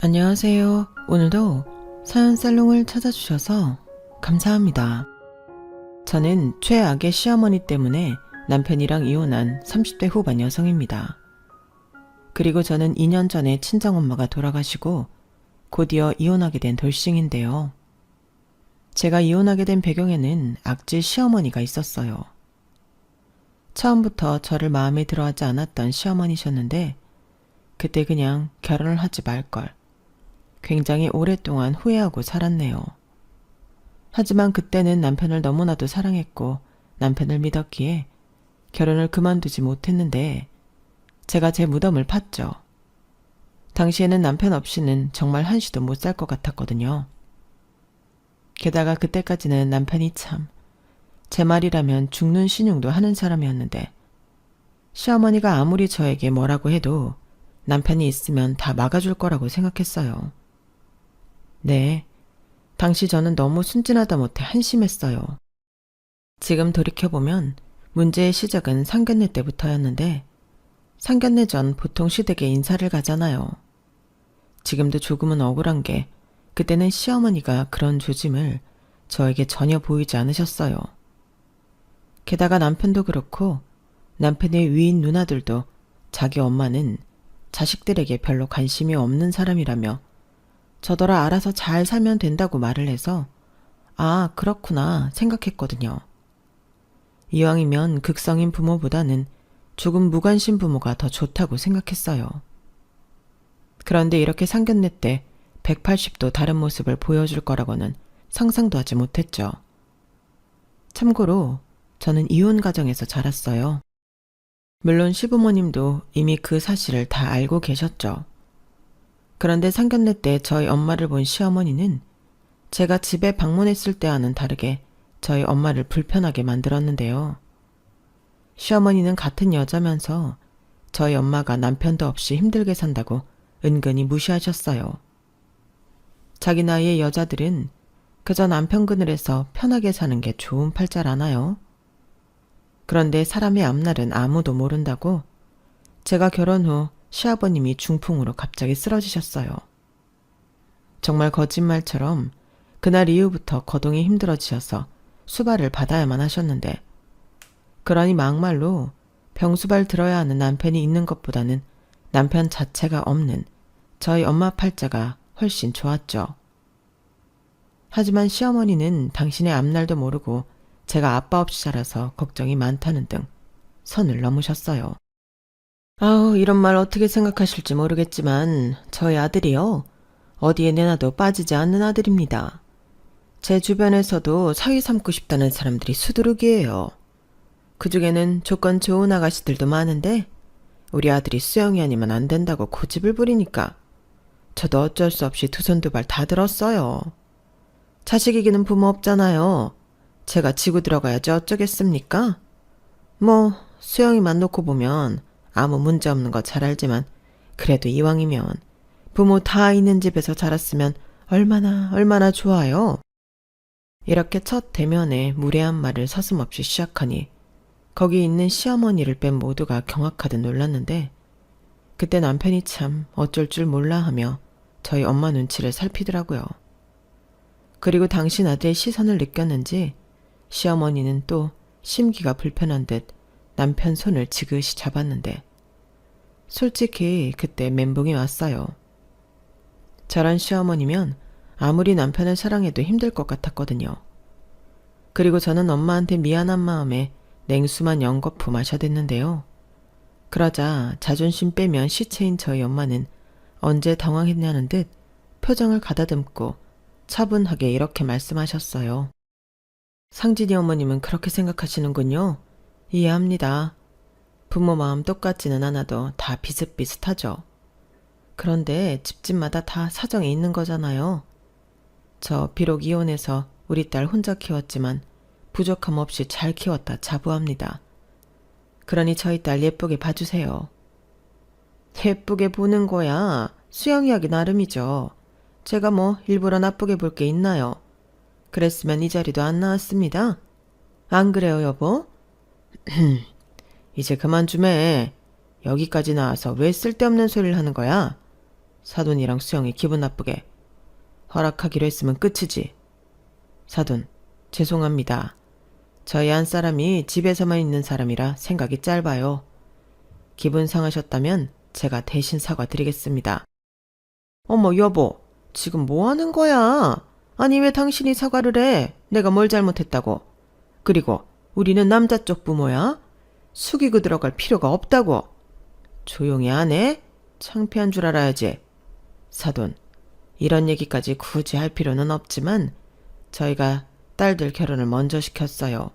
안녕하세요. 오늘도 사연 살롱을 찾아주셔서 감사합니다. 저는 최악의 시어머니 때문에 남편이랑 이혼한 30대 후반 여성입니다. 그리고 저는 2년 전에 친정엄마가 돌아가시고 곧이어 이혼하게 된 돌싱인데요. 제가 이혼하게 된 배경에는 악질 시어머니가 있었어요. 처음부터 저를 마음에 들어하지 않았던 시어머니셨는데 그때 그냥 결혼을 하지 말걸. 굉장히 오랫동안 후회하고 살았네요. 하지만 그때는 남편을 너무나도 사랑했고 남편을 믿었기에 결혼을 그만두지 못했는데 제가 제 무덤을 팠죠. 당시에는 남편 없이는 정말 한시도 못 살 것 같았거든요. 게다가 그때까지는 남편이 참 제 말이라면 죽는 신용도 하는 사람이었는데 시어머니가 아무리 저에게 뭐라고 해도 남편이 있으면 다 막아줄 거라고 생각했어요. 네, 당시 저는 너무 순진하다 못해 한심했어요. 지금 돌이켜보면 문제의 시작은 상견례 때부터였는데 상견례 전 보통 시댁에 인사를 가잖아요. 지금도 조금은 억울한 게 그때는 시어머니가 그런 조짐을 저에게 전혀 보이지 않으셨어요. 게다가 남편도 그렇고 남편의 위인 누나들도 자기 엄마는 자식들에게 별로 관심이 없는 사람이라며 저더러 알아서 잘 살면 된다고 말을 해서 아, 그렇구나 생각했거든요. 이왕이면 극성인 부모보다는 조금 무관심 부모가 더 좋다고 생각했어요. 그런데 이렇게 상견례 때 180도 다른 모습을 보여줄 거라고는 상상도 하지 못했죠. 참고로 저는 이혼 가정에서 자랐어요. 물론 시부모님도 이미 그 사실을 다 알고 계셨죠. 그런데 상견례 때 저희 엄마를 본 시어머니는 제가 집에 방문했을 때와는 다르게 저희 엄마를 불편하게 만들었는데요. 시어머니는 같은 여자면서 저희 엄마가 남편도 없이 힘들게 산다고 은근히 무시하셨어요. 자기 나이의 여자들은 그저 남편 그늘에서 편하게 사는 게 좋은 팔자라나요? 그런데 사람의 앞날은 아무도 모른다고 제가 결혼 후 시아버님이 중풍으로 갑자기 쓰러지셨어요. 정말 거짓말처럼 그날 이후부터 거동이 힘들어지셔서 수발을 받아야만 하셨는데 그러니 막말로 병수발 들어야 하는 남편이 있는 것보다는 남편 자체가 없는 저희 엄마 팔자가 훨씬 좋았죠. 하지만 시어머니는 당신의 앞날도 모르고 제가 아빠 없이 자라서 걱정이 많다는 등 선을 넘으셨어요. 아우, 이런 말 어떻게 생각하실지 모르겠지만 저희 아들이요. 어디에 내놔도 빠지지 않는 아들입니다. 제 주변에서도 사위 삼고 싶다는 사람들이 수두룩이에요. 그중에는 조건 좋은 아가씨들도 많은데 우리 아들이 수영이 아니면 안 된다고 고집을 부리니까 저도 어쩔 수 없이 두 손 두 발 다 들었어요. 자식 이기는 부모 없잖아요. 제가 지고 들어가야지 어쩌겠습니까? 뭐 수영이만 놓고 보면 아무 문제 없는 거 잘 알지만 그래도 이왕이면 부모 다 있는 집에서 자랐으면 얼마나 좋아요. 이렇게 첫 대면에 무례한 말을 서슴없이 시작하니 거기 있는 시어머니를 뺀 모두가 경악하듯 놀랐는데 그때 남편이 참 어쩔 줄 몰라 하며 저희 엄마 눈치를 살피더라고요. 그리고 당신 아들의 시선을 느꼈는지 시어머니는 또 심기가 불편한 듯 남편 손을 지그시 잡았는데 솔직히 그때 멘붕이 왔어요. 저런 시어머니면 아무리 남편을 사랑해도 힘들 것 같았거든요. 그리고 저는 엄마한테 미안한 마음에 냉수만 연거푸 마셔댔는데요. 그러자 자존심 빼면 시체인 저희 엄마는 언제 당황했냐는 듯 표정을 가다듬고 차분하게 이렇게 말씀하셨어요. 상진이 어머님은 그렇게 생각하시는군요. 이해합니다. 부모 마음 똑같지는 않아도 다 비슷비슷하죠. 그런데 집집마다 다 사정이 있는 거잖아요. 저 비록 이혼해서 우리 딸 혼자 키웠지만 부족함 없이 잘 키웠다 자부합니다. 그러니 저희 딸 예쁘게 봐주세요. 예쁘게 보는 거야. 수영이 하기 나름이죠. 제가 뭐 일부러 나쁘게 볼 게 있나요? 그랬으면 이 자리도 안 나왔습니다. 안 그래요, 여보? 이제 그만 좀 해. 여기까지 나와서 왜 쓸데없는 소리를 하는 거야? 사돈이랑 수영이 기분 나쁘게. 허락하기로 했으면 끝이지. 사돈, 죄송합니다. 저희 한 사람이 집에서만 있는 사람이라 생각이 짧아요. 기분 상하셨다면 제가 대신 사과드리겠습니다. 어머, 여보, 지금 뭐 하는 거야? 아니, 왜 당신이 사과를 해? 내가 뭘 잘못했다고. 그리고 우리는 남자 쪽 부모야? 숙이고 들어갈 필요가 없다고. 조용히 안 해? 창피한 줄 알아야지. 사돈, 이런 얘기까지 굳이 할 필요는 없지만 저희가 딸들 결혼을 먼저 시켰어요.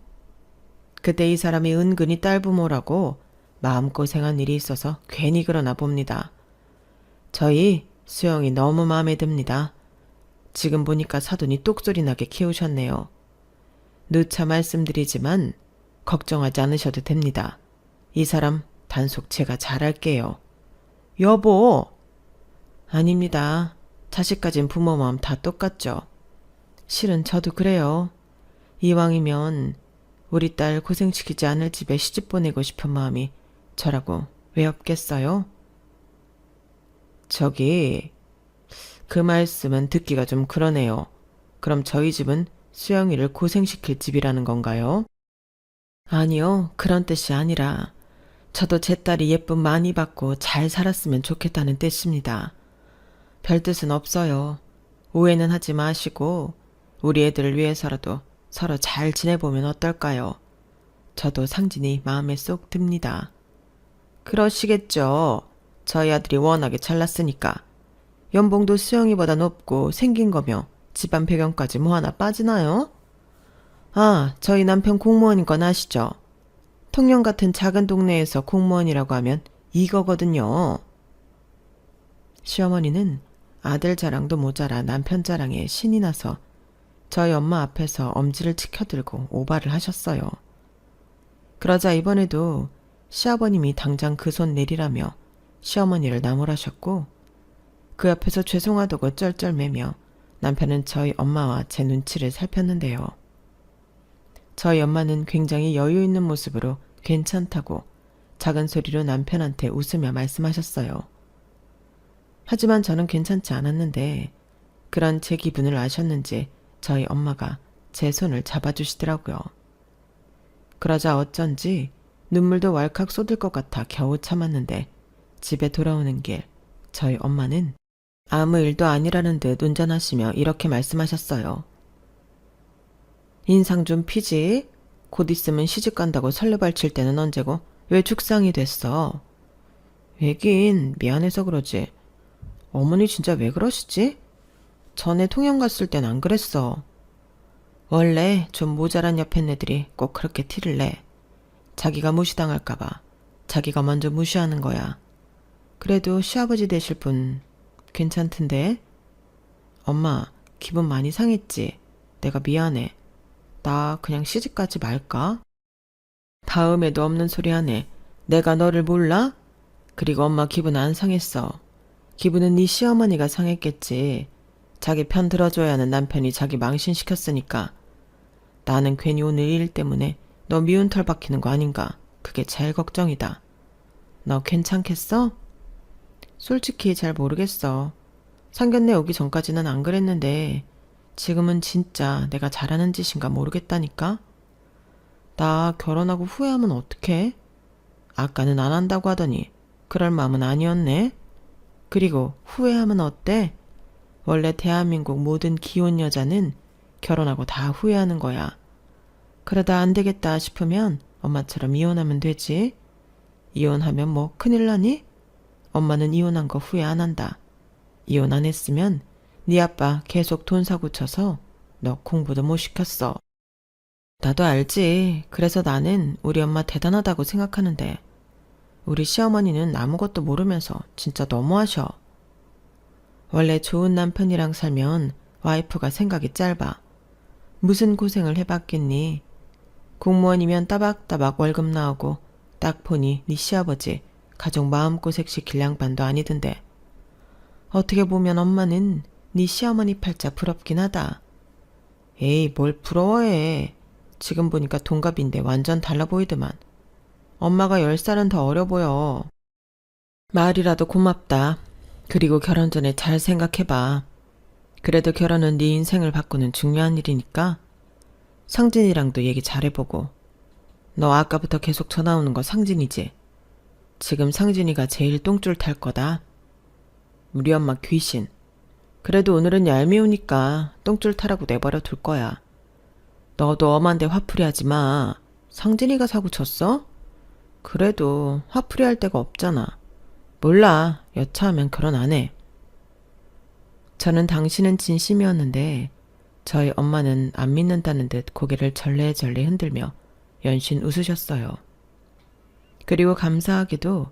그때 이 사람이 은근히 딸 부모라고 마음고생한 일이 있어서 괜히 그러나 봅니다. 저희 수영이 너무 마음에 듭니다. 지금 보니까 사돈이 똑소리 나게 키우셨네요. 누차 말씀드리지만 걱정하지 않으셔도 됩니다. 이 사람 단속 제가 잘할게요. 여보! 아닙니다. 자식 가진 부모 마음 다 똑같죠. 실은 저도 그래요. 이왕이면 우리 딸 고생시키지 않을 집에 시집 보내고 싶은 마음이 저라고 왜 없겠어요? 저기, 그 말씀은 듣기가 좀 그러네요. 그럼 저희 집은 수영이를 고생시킬 집이라는 건가요? 아니요, 그런 뜻이 아니라 저도 제 딸이 예쁨 많이 받고 잘 살았으면 좋겠다는 뜻입니다. 별 뜻은 없어요. 오해는 하지 마시고 우리 애들을 위해서라도 서로 잘 지내보면 어떨까요? 저도 상진이 마음에 쏙 듭니다. 그러시겠죠. 저희 아들이 워낙에 잘났으니까. 연봉도 수영이보다 높고 생긴 거며 집안 배경까지 뭐 하나 빠지나요? 아, 저희 남편 공무원인 건 아시죠? 통영 같은 작은 동네에서 공무원이라고 하면 이거거든요. 시어머니는 아들 자랑도 모자라 남편 자랑에 신이 나서 저희 엄마 앞에서 엄지를 치켜들고 오바를 하셨어요. 그러자 이번에도 시아버님이 당장 그 손 내리라며 시어머니를 나무라셨고 그 옆에서 죄송하다고 쩔쩔매며 남편은 저희 엄마와 제 눈치를 살폈는데요. 저희 엄마는 굉장히 여유 있는 모습으로 괜찮다고 작은 소리로 남편한테 웃으며 말씀하셨어요. 하지만 저는 괜찮지 않았는데 그런 제 기분을 아셨는지 저희 엄마가 제 손을 잡아주시더라고요. 그러자 어쩐지 눈물도 왈칵 쏟을 것 같아 겨우 참았는데 집에 돌아오는 길 저희 엄마는 아무 일도 아니라는 듯 운전하시며 이렇게 말씀하셨어요. 인상 좀 피지? 곧 있으면 시집 간다고 설레발 칠 때는 언제고 왜 죽상이 됐어? 왜긴 미안해서 그러지. 어머니 진짜 왜 그러시지? 전에 통영 갔을 땐 안 그랬어. 원래 좀 모자란 옆에 애들이 꼭 그렇게 티를 내. 자기가 무시당할까봐 자기가 먼저 무시하는 거야. 그래도 시아버지 되실 분 괜찮던데? 엄마 기분 많이 상했지? 내가 미안해. 나 그냥 시집가지 말까? 다음에도 없는 소리 하네. 내가 너를 몰라? 그리고 엄마 기분 안 상했어. 기분은 네 시어머니가 상했겠지. 자기 편 들어줘야 하는 남편이 자기 망신시켰으니까. 나는 괜히 오늘 일 때문에 너 미운 털 박히는 거 아닌가. 그게 제일 걱정이다. 너 괜찮겠어? 솔직히 잘 모르겠어. 상견례 오기 전까지는 안 그랬는데 지금은 진짜 내가 잘하는 짓인가 모르겠다니까. 나 결혼하고 후회하면 어떡해? 아까는 안 한다고 하더니 그럴 마음은 아니었네. 그리고 후회하면 어때? 원래 대한민국 모든 기혼 여자는 결혼하고 다 후회하는 거야. 그러다 안 되겠다 싶으면 엄마처럼 이혼하면 되지. 이혼하면 뭐 큰일 나니? 엄마는 이혼한 거 후회 안 한다. 이혼 안 했으면 네 아빠 계속 돈 사고 쳐서 너 공부도 못 시켰어. 나도 알지. 그래서 나는 우리 엄마 대단하다고 생각하는데 우리 시어머니는 아무것도 모르면서 진짜 너무하셔. 원래 좋은 남편이랑 살면 와이프가 생각이 짧아. 무슨 고생을 해봤겠니? 공무원이면 따박따박 월급 나오고 딱 보니 네 시아버지 가족 마음고생 시킬 양반도 아니던데. 어떻게 보면 엄마는 네 시어머니 팔자 부럽긴 하다. 에이, 뭘 부러워해. 지금 보니까 동갑인데 완전 달라 보이더만. 엄마가 10살은 더 어려 보여. 말이라도 고맙다. 그리고 결혼 전에 잘 생각해봐. 그래도 결혼은 네 인생을 바꾸는 중요한 일이니까 상진이랑도 얘기 잘해보고. 너 아까부터 계속 전화 오는 거 상진이지? 지금 상진이가 제일 똥줄 탈 거다. 우리 엄마 귀신. 그래도 오늘은 얄미우니까 똥줄 타라고 내버려 둘 거야. 너도 엄한데 화풀이 하지 마. 상진이가 사고 쳤어? 그래도 화풀이 할 데가 없잖아. 몰라. 여차하면 결혼 안 해. 저는 당신은 진심이었는데 저희 엄마는 안 믿는다는 듯 고개를 절레절레 흔들며 연신 웃으셨어요. 그리고 감사하게도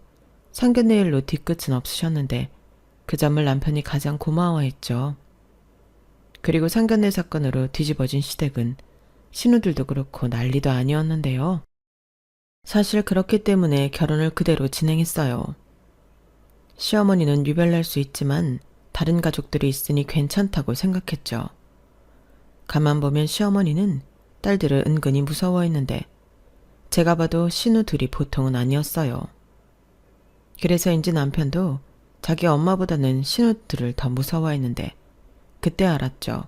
상견례 일로 뒤끝은 없으셨는데 그 점을 남편이 가장 고마워했죠. 그리고 상견례 사건으로 뒤집어진 시댁은 신우들도 그렇고 난리도 아니었는데요. 사실 그렇기 때문에 결혼을 그대로 진행했어요. 시어머니는 유별날 수 있지만 다른 가족들이 있으니 괜찮다고 생각했죠. 가만 보면 시어머니는 딸들을 은근히 무서워했는데 제가 봐도 신우 둘이 보통은 아니었어요. 그래서인지 남편도 자기 엄마보다는 신우들을 더 무서워했는데 그때 알았죠.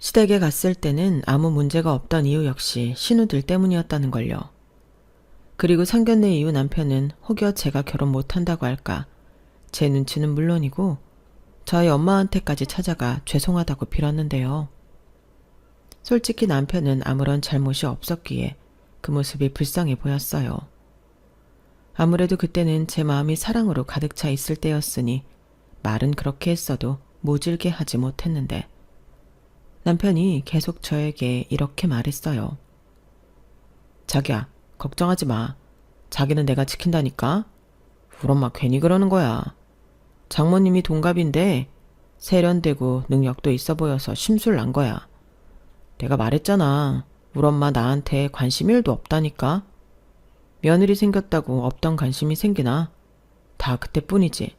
시댁에 갔을 때는 아무 문제가 없던 이유 역시 신우들 때문이었다는 걸요. 그리고 상견례 이후 남편은 혹여 제가 결혼 못한다고 할까 제 눈치는 물론이고 저희 엄마한테까지 찾아가 죄송하다고 빌었는데요. 솔직히 남편은 아무런 잘못이 없었기에 그 모습이 불쌍해 보였어요. 아무래도 그때는 제 마음이 사랑으로 가득 차 있을 때였으니 말은 그렇게 했어도 모질게 하지 못했는데 남편이 계속 저에게 이렇게 말했어요. 자기야, 걱정하지 마. 자기는 내가 지킨다니까. 우리 엄마 괜히 그러는 거야. 장모님이 동갑인데 세련되고 능력도 있어 보여서 심술 난 거야. 내가 말했잖아. 우리 엄마 나한테 관심 1도 없다니까. 며느리 생겼다고 없던 관심이 생기나? 다 그때뿐이지.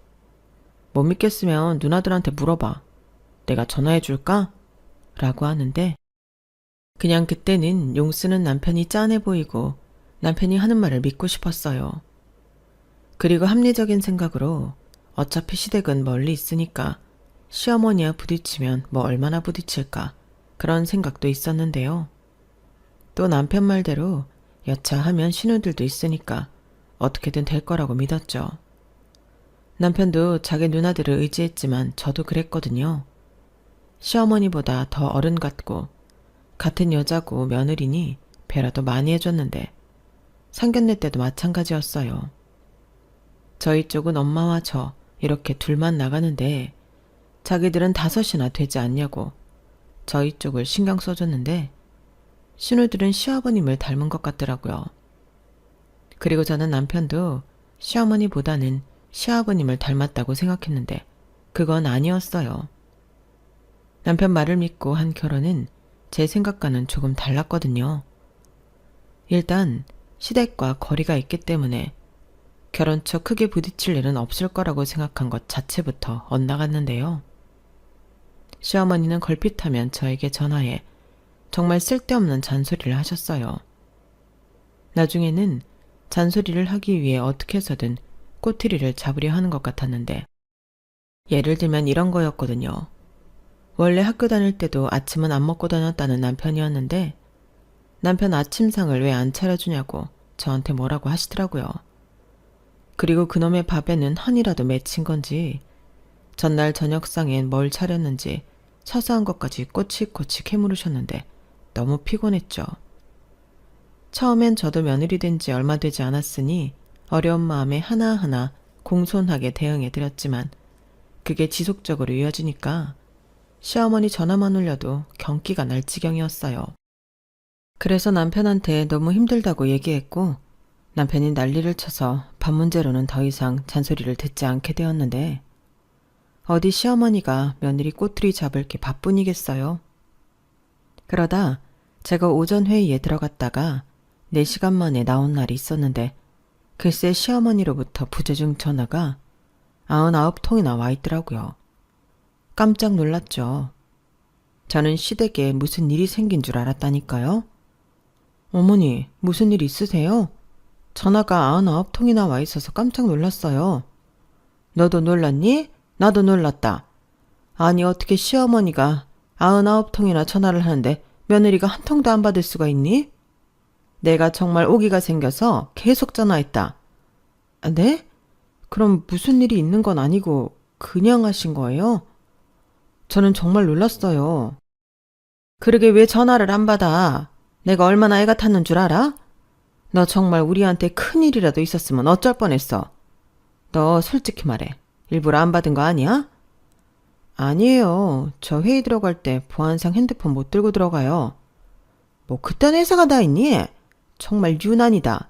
못 믿겠으면 누나들한테 물어봐. 내가 전화해 줄까? 라고 하는데 그냥 그때는 용쓰는 남편이 짠해 보이고 남편이 하는 말을 믿고 싶었어요. 그리고 합리적인 생각으로 어차피 시댁은 멀리 있으니까 시어머니와 부딪히면 뭐 얼마나 부딪힐까 그런 생각도 있었는데요. 또 남편 말대로 여차하면 신우들도 있으니까 어떻게든 될 거라고 믿었죠. 남편도 자기 누나들을 의지했지만 저도 그랬거든요. 시어머니보다 더 어른 같고 같은 여자고 며느리니 배라도 많이 해줬는데 상견례 때도 마찬가지였어요. 저희 쪽은 엄마와 저 이렇게 둘만 나가는데 자기들은 5이나 되지 않냐고 저희 쪽을 신경 써줬는데 신우들은 시아버님을 닮은 것 같더라고요. 그리고 저는 남편도 시어머니보다는 시아버님을 닮았다고 생각했는데 그건 아니었어요. 남편 말을 믿고 한 결혼은 제 생각과는 조금 달랐거든요. 일단 시댁과 거리가 있기 때문에 결혼 초 크게 부딪힐 일은 없을 거라고 생각한 것 자체부터 엇나갔는데요. 시어머니는 걸핏하면 저에게 전화해 정말 쓸데없는 잔소리를 하셨어요. 나중에는 잔소리를 하기 위해 어떻게 해서든 꼬투리를 잡으려 하는 것 같았는데 예를 들면 이런 거였거든요. 원래 학교 다닐 때도 아침은 안 먹고 다녔다는 남편이었는데 남편 아침상을 왜 안 차려주냐고 저한테 뭐라고 하시더라고요. 그리고 그놈의 밥에는 한이라도 맺힌 건지 전날 저녁상엔 뭘 차렸는지 사소한 것까지 꼬치꼬치 캐물으셨는데 너무 피곤했죠. 처음엔 저도 며느리 된 지 얼마 되지 않았으니 어려운 마음에 하나하나 공손하게 대응해드렸지만 그게 지속적으로 이어지니까 시어머니 전화만 올려도 경기가 날 지경이었어요. 그래서 남편한테 너무 힘들다고 얘기했고 남편이 난리를 쳐서 밥 문제로는 더 이상 잔소리를 듣지 않게 되었는데 어디 시어머니가 며느리 꼬투리 잡을 게 바뿐이겠어요. 그러다 제가 오전 회의에 들어갔다가 4시간 만에 나온 날이 있었는데 글쎄 시어머니로부터 부재중 전화가 99통이나 와 있더라고요. 깜짝 놀랐죠. 저는 시댁에 무슨 일이 생긴 줄 알았다니까요. 어머니, 무슨 일 있으세요? 전화가 99통이나 와 있어서 깜짝 놀랐어요. 너도 놀랐니? 나도 놀랐다. 아니 어떻게 시어머니가 99통이나 전화를 하는데 며느리가 한 통도 안 받을 수가 있니? 내가 정말 오기가 생겨서 계속 전화했다. 네? 그럼 무슨 일이 있는 건 아니고 그냥 하신 거예요? 저는 정말 놀랐어요. 그러게 왜 전화를 안 받아? 내가 얼마나 애가 탔는 줄 알아? 너 정말 우리한테 큰일이라도 있었으면 어쩔 뻔했어. 너 솔직히 말해. 일부러 안 받은 거 아니야? 아니에요. 저 회의 들어갈 때 보안상 핸드폰 못 들고 들어가요. 뭐 그딴 회사가 다 있니? 정말 유난이다.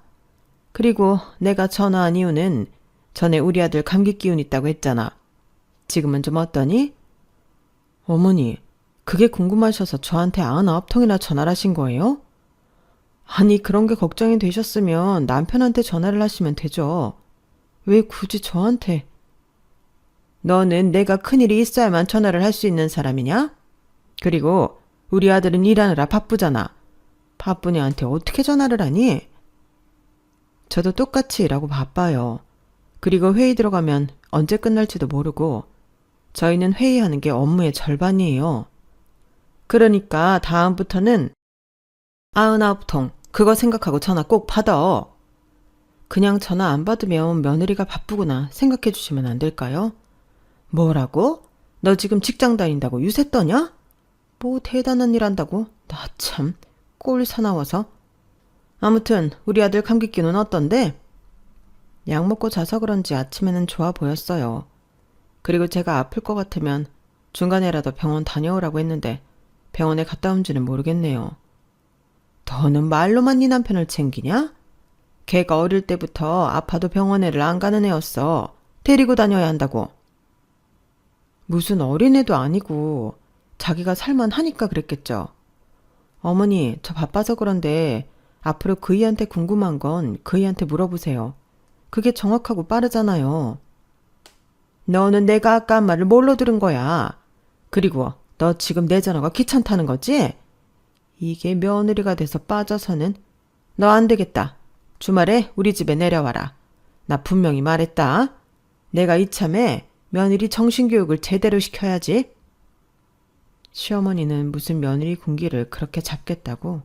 그리고 내가 전화한 이유는 전에 우리 아들 감기 기운 있다고 했잖아. 지금은 좀 어떠니? 어머니, 그게 궁금하셔서 저한테 99통이나 전화를 하신 거예요? 아니, 그런 게 걱정이 되셨으면 남편한테 전화를 하시면 되죠. 왜 굳이 저한테? 너는 내가 큰일이 있어야만 전화를 할 수 있는 사람이냐? 그리고 우리 아들은 일하느라 바쁘잖아. 바쁜 애한테 어떻게 전화를 하니? 저도 똑같이 일하고 바빠요. 그리고 회의 들어가면 언제 끝날지도 모르고 저희는 회의하는 게 업무의 절반이에요. 그러니까 다음부터는 99통 그거 생각하고 전화 꼭 받아. 그냥 전화 안 받으면 며느리가 바쁘구나 생각해 주시면 안 될까요? 뭐라고? 너 지금 직장 다닌다고 유세 떠냐? 뭐 대단한 일 한다고? 나 참 꼴 사나워서. 아무튼 우리 아들 감기 기운은 어떤데? 약 먹고 자서 그런지 아침에는 좋아 보였어요. 그리고 제가 아플 것 같으면 중간에라도 병원 다녀오라고 했는데 병원에 갔다 온지는 모르겠네요. 너는 말로만 네 남편을 챙기냐? 걔가 어릴 때부터 아파도 병원에를 안 가는 애였어. 데리고 다녀야 한다고. 무슨 어린애도 아니고 자기가 살만하니까 그랬겠죠. 어머니, 저 바빠서 그런데 앞으로 그이한테 궁금한 건 그이한테 물어보세요. 그게 정확하고 빠르잖아요. 너는 내가 아까 한 말을 뭘로 들은 거야? 그리고 너 지금 내 전화가 귀찮다는 거지? 이게 며느리가 돼서 빠져서는 너 안 되겠다. 주말에 우리 집에 내려와라. 나 분명히 말했다. 내가 이참에 며느리 정신교육을 제대로 시켜야지. 시어머니는 무슨 며느리 군기를 그렇게 잡겠다고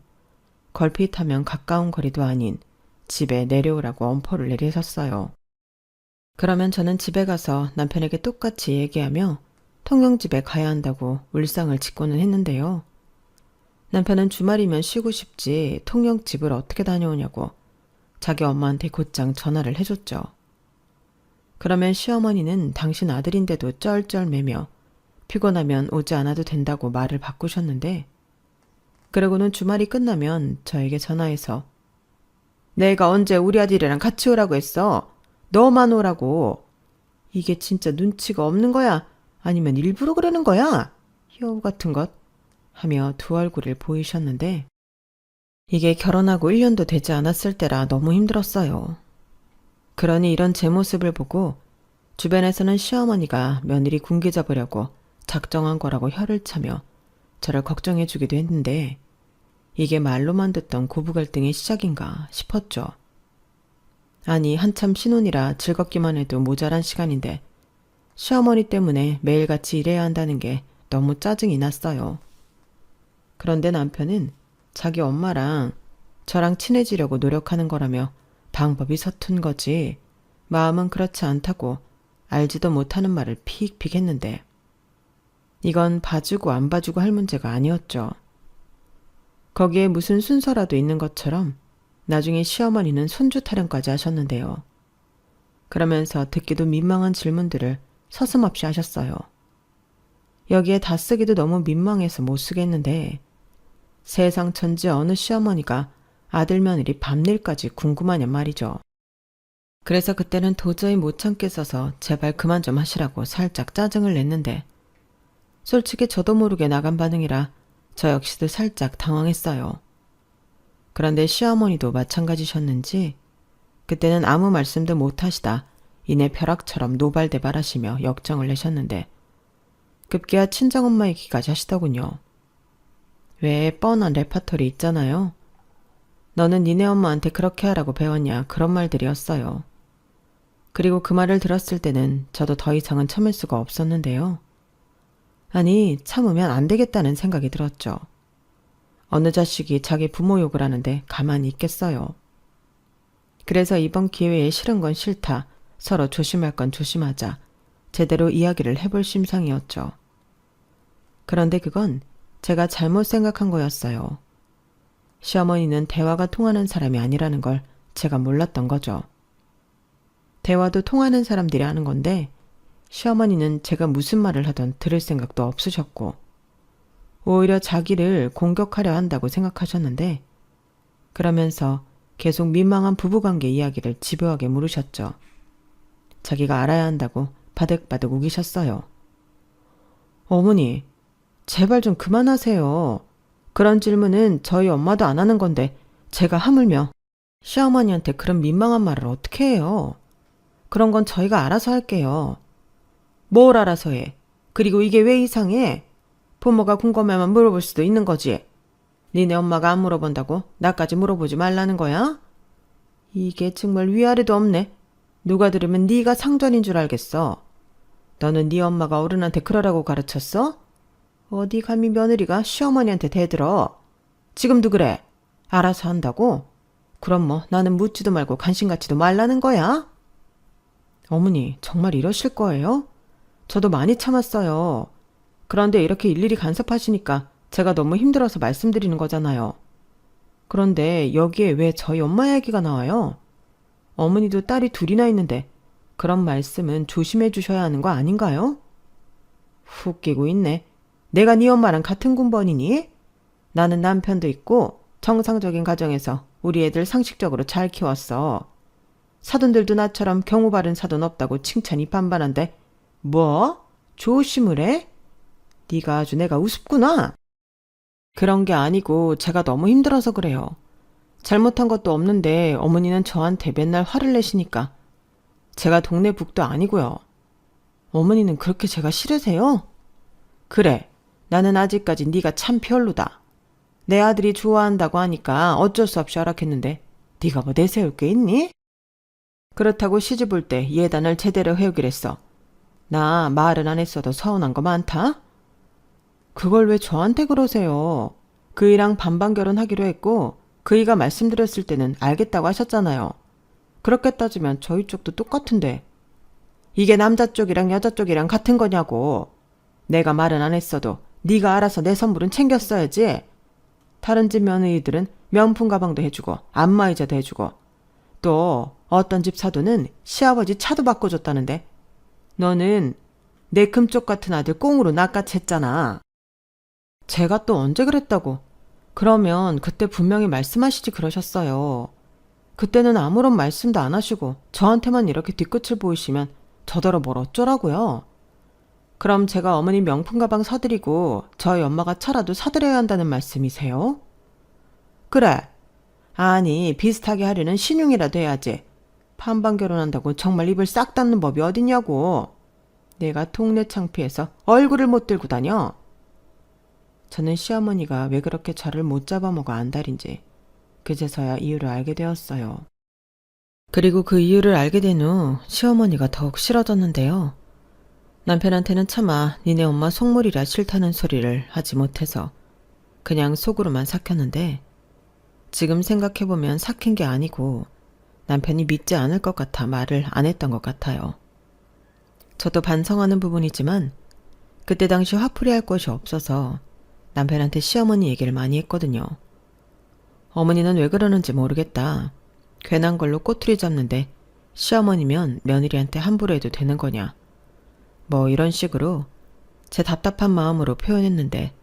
걸핏하면 가까운 거리도 아닌 집에 내려오라고 엄포를 내리셨어요. 그러면 저는 집에 가서 남편에게 똑같이 얘기하며 통영집에 가야 한다고 울상을 짓고는 했는데요. 남편은 주말이면 쉬고 싶지 통영집을 어떻게 다녀오냐고 자기 엄마한테 곧장 전화를 해줬죠. 그러면 시어머니는 당신 아들인데도 쩔쩔매며 피곤하면 오지 않아도 된다고 말을 바꾸셨는데 그러고는 주말이 끝나면 저에게 전화해서 내가 언제 우리 아들이랑 같이 오라고 했어? 너만 오라고. 이게 진짜 눈치가 없는 거야? 아니면 일부러 그러는 거야? 여우 같은 것 하며 두 얼굴을 보이셨는데 이게 결혼하고 1년도 되지 않았을 때라 너무 힘들었어요. 그러니 이런 제 모습을 보고 주변에서는 시어머니가 며느리 군기 잡으려고 작정한 거라고 혀를 차며 저를 걱정해 주기도 했는데 이게 말로만 듣던 고부 갈등의 시작인가 싶었죠. 아니 한참 신혼이라 즐겁기만 해도 모자란 시간인데 시어머니 때문에 매일같이 일해야 한다는 게 너무 짜증이 났어요. 그런데 남편은 자기 엄마랑 저랑 친해지려고 노력하는 거라며 방법이 서툰 거지 마음은 그렇지 않다고 알지도 못하는 말을 픽픽 했는데 이건 봐주고 안 봐주고 할 문제가 아니었죠. 거기에 무슨 순서라도 있는 것처럼 나중에 시어머니는 손주 타령까지 하셨는데요. 그러면서 듣기도 민망한 질문들을 서슴없이 하셨어요. 여기에 다 쓰기도 너무 민망해서 못 쓰겠는데 세상 천지 어느 시어머니가 아들 며느리 밤일까지 궁금하냔 말이죠. 그래서 그때는 도저히 못 참겠어서 제발 그만 좀 하시라고 살짝 짜증을 냈는데 솔직히 저도 모르게 나간 반응이라 저 역시도 살짝 당황했어요. 그런데 시어머니도 마찬가지셨는지 그때는 아무 말씀도 못하시다 이내 벼락처럼 노발대발하시며 역정을 내셨는데 급기야 친정엄마 얘기까지 하시더군요. 왜 뻔한 레파토리 있잖아요. 너는 니네 엄마한테 그렇게 하라고 배웠냐 그런 말들이었어요. 그리고 그 말을 들었을 때는 저도 더 이상은 참을 수가 없었는데요. 아니, 참으면 안 되겠다는 생각이 들었죠. 어느 자식이 자기 부모 욕을 하는데 가만히 있겠어요. 그래서 이번 기회에 싫은 건 싫다, 서로 조심할 건 조심하자, 제대로 이야기를 해볼 심상이었죠. 그런데 그건 제가 잘못 생각한 거였어요. 시어머니는 대화가 통하는 사람이 아니라는 걸 제가 몰랐던 거죠. 대화도 통하는 사람들이 하는 건데 시어머니는 제가 무슨 말을 하던 들을 생각도 없으셨고 오히려 자기를 공격하려 한다고 생각하셨는데 그러면서 계속 민망한 부부관계 이야기를 집요하게 물으셨죠. 자기가 알아야 한다고 바득바득 우기셨어요. 어머니, 제발 좀 그만하세요. 그런 질문은 저희 엄마도 안 하는 건데 제가 하물며 시어머니한테 그런 민망한 말을 어떻게 해요? 그런 건 저희가 알아서 할게요. 뭘 알아서 해? 그리고 이게 왜 이상해? 부모가 궁금해만 물어볼 수도 있는 거지. 니네 엄마가 안 물어본다고 나까지 물어보지 말라는 거야? 이게 정말 위아래도 없네. 누가 들으면 네가 상전인 줄 알겠어. 너는 네 엄마가 어른한테 그러라고 가르쳤어? 어디 감히 며느리가 시어머니한테 대들어. 지금도 그래. 알아서 한다고? 그럼 뭐 나는 묻지도 말고 관심갖지도 말라는 거야? 어머니, 정말 이러실 거예요? 저도 많이 참았어요. 그런데 이렇게 일일이 간섭하시니까 제가 너무 힘들어서 말씀드리는 거잖아요. 그런데 여기에 왜 저희 엄마 얘기가 나와요? 어머니도 딸이 둘이나 있는데 그런 말씀은 조심해 주셔야 하는 거 아닌가요? 훅 끼고 있네. 내가 네 엄마랑 같은 군번이니? 나는 남편도 있고 정상적인 가정에서 우리 애들 상식적으로 잘 키웠어. 사돈들도 나처럼 경우 바른 사돈 없다고 칭찬이 반반한데 뭐? 조심을 해? 네가 아주 내가 우습구나. 그런 게 아니고 제가 너무 힘들어서 그래요. 잘못한 것도 없는데 어머니는 저한테 맨날 화를 내시니까 제가 동네 북도 아니고요. 어머니는 그렇게 제가 싫으세요? 그래, 나는 아직까지 네가 참 별로다. 내 아들이 좋아한다고 하니까 어쩔 수 없이 허락했는데 네가 뭐 내세울 게 있니? 그렇다고 시집 올 때 예단을 제대로 해오기로 했어. 나 말은 안 했어도 서운한 거 많다? 그걸 왜 저한테 그러세요? 그이랑 반반 결혼하기로 했고 그이가 말씀드렸을 때는 알겠다고 하셨잖아요. 그렇게 따지면 저희 쪽도 똑같은데 이게 남자 쪽이랑 여자 쪽이랑 같은 거냐고. 내가 말은 안 했어도 네가 알아서 내 선물은 챙겼어야지. 다른 집 며느리들은 명품 가방도 해주고 안마의자도 해주고 또 어떤 집 사돈은 시아버지 차도 바꿔줬다는데 너는 내 금쪽 같은 아들 꽁으로 낚아챘잖아. 제가 또 언제 그랬다고. 그러면 그때 분명히 말씀하시지 그러셨어요. 그때는 아무런 말씀도 안 하시고 저한테만 이렇게 뒤끝을 보이시면 저더러 뭘 어쩌라고요. 그럼 제가 어머니 명품 가방 사드리고 저희 엄마가 차라도 사드려야 한다는 말씀이세요? 그래. 아니, 비슷하게 하려는 신용이라도 해야지. 반반 결혼한다고 정말 입을 싹 닫는 법이 어딨냐고. 내가 동네 창피해서 얼굴을 못 들고 다녀. 저는 시어머니가 왜 그렇게 저를 못 잡아먹어 안달인지 그제서야 이유를 알게 되었어요. 그리고 그 이유를 알게 된 후 시어머니가 더욱 싫어졌는데요. 남편한테는 차마 니네 엄마 속물이라 싫다는 소리를 하지 못해서 그냥 속으로만 삭혔는데 지금 생각해보면 삭힌 게 아니고 남편이 믿지 않을 것 같아 말을 안 했던 것 같아요. 저도 반성하는 부분이지만 그때 당시 화풀이할 것이 없어서 남편한테 시어머니 얘기를 많이 했거든요. 어머니는 왜 그러는지 모르겠다. 괜한 걸로 꼬투리 잡는데 시어머니면 며느리한테 함부로 해도 되는 거냐. 뭐 이런 식으로 제 답답한 마음으로 표현했는데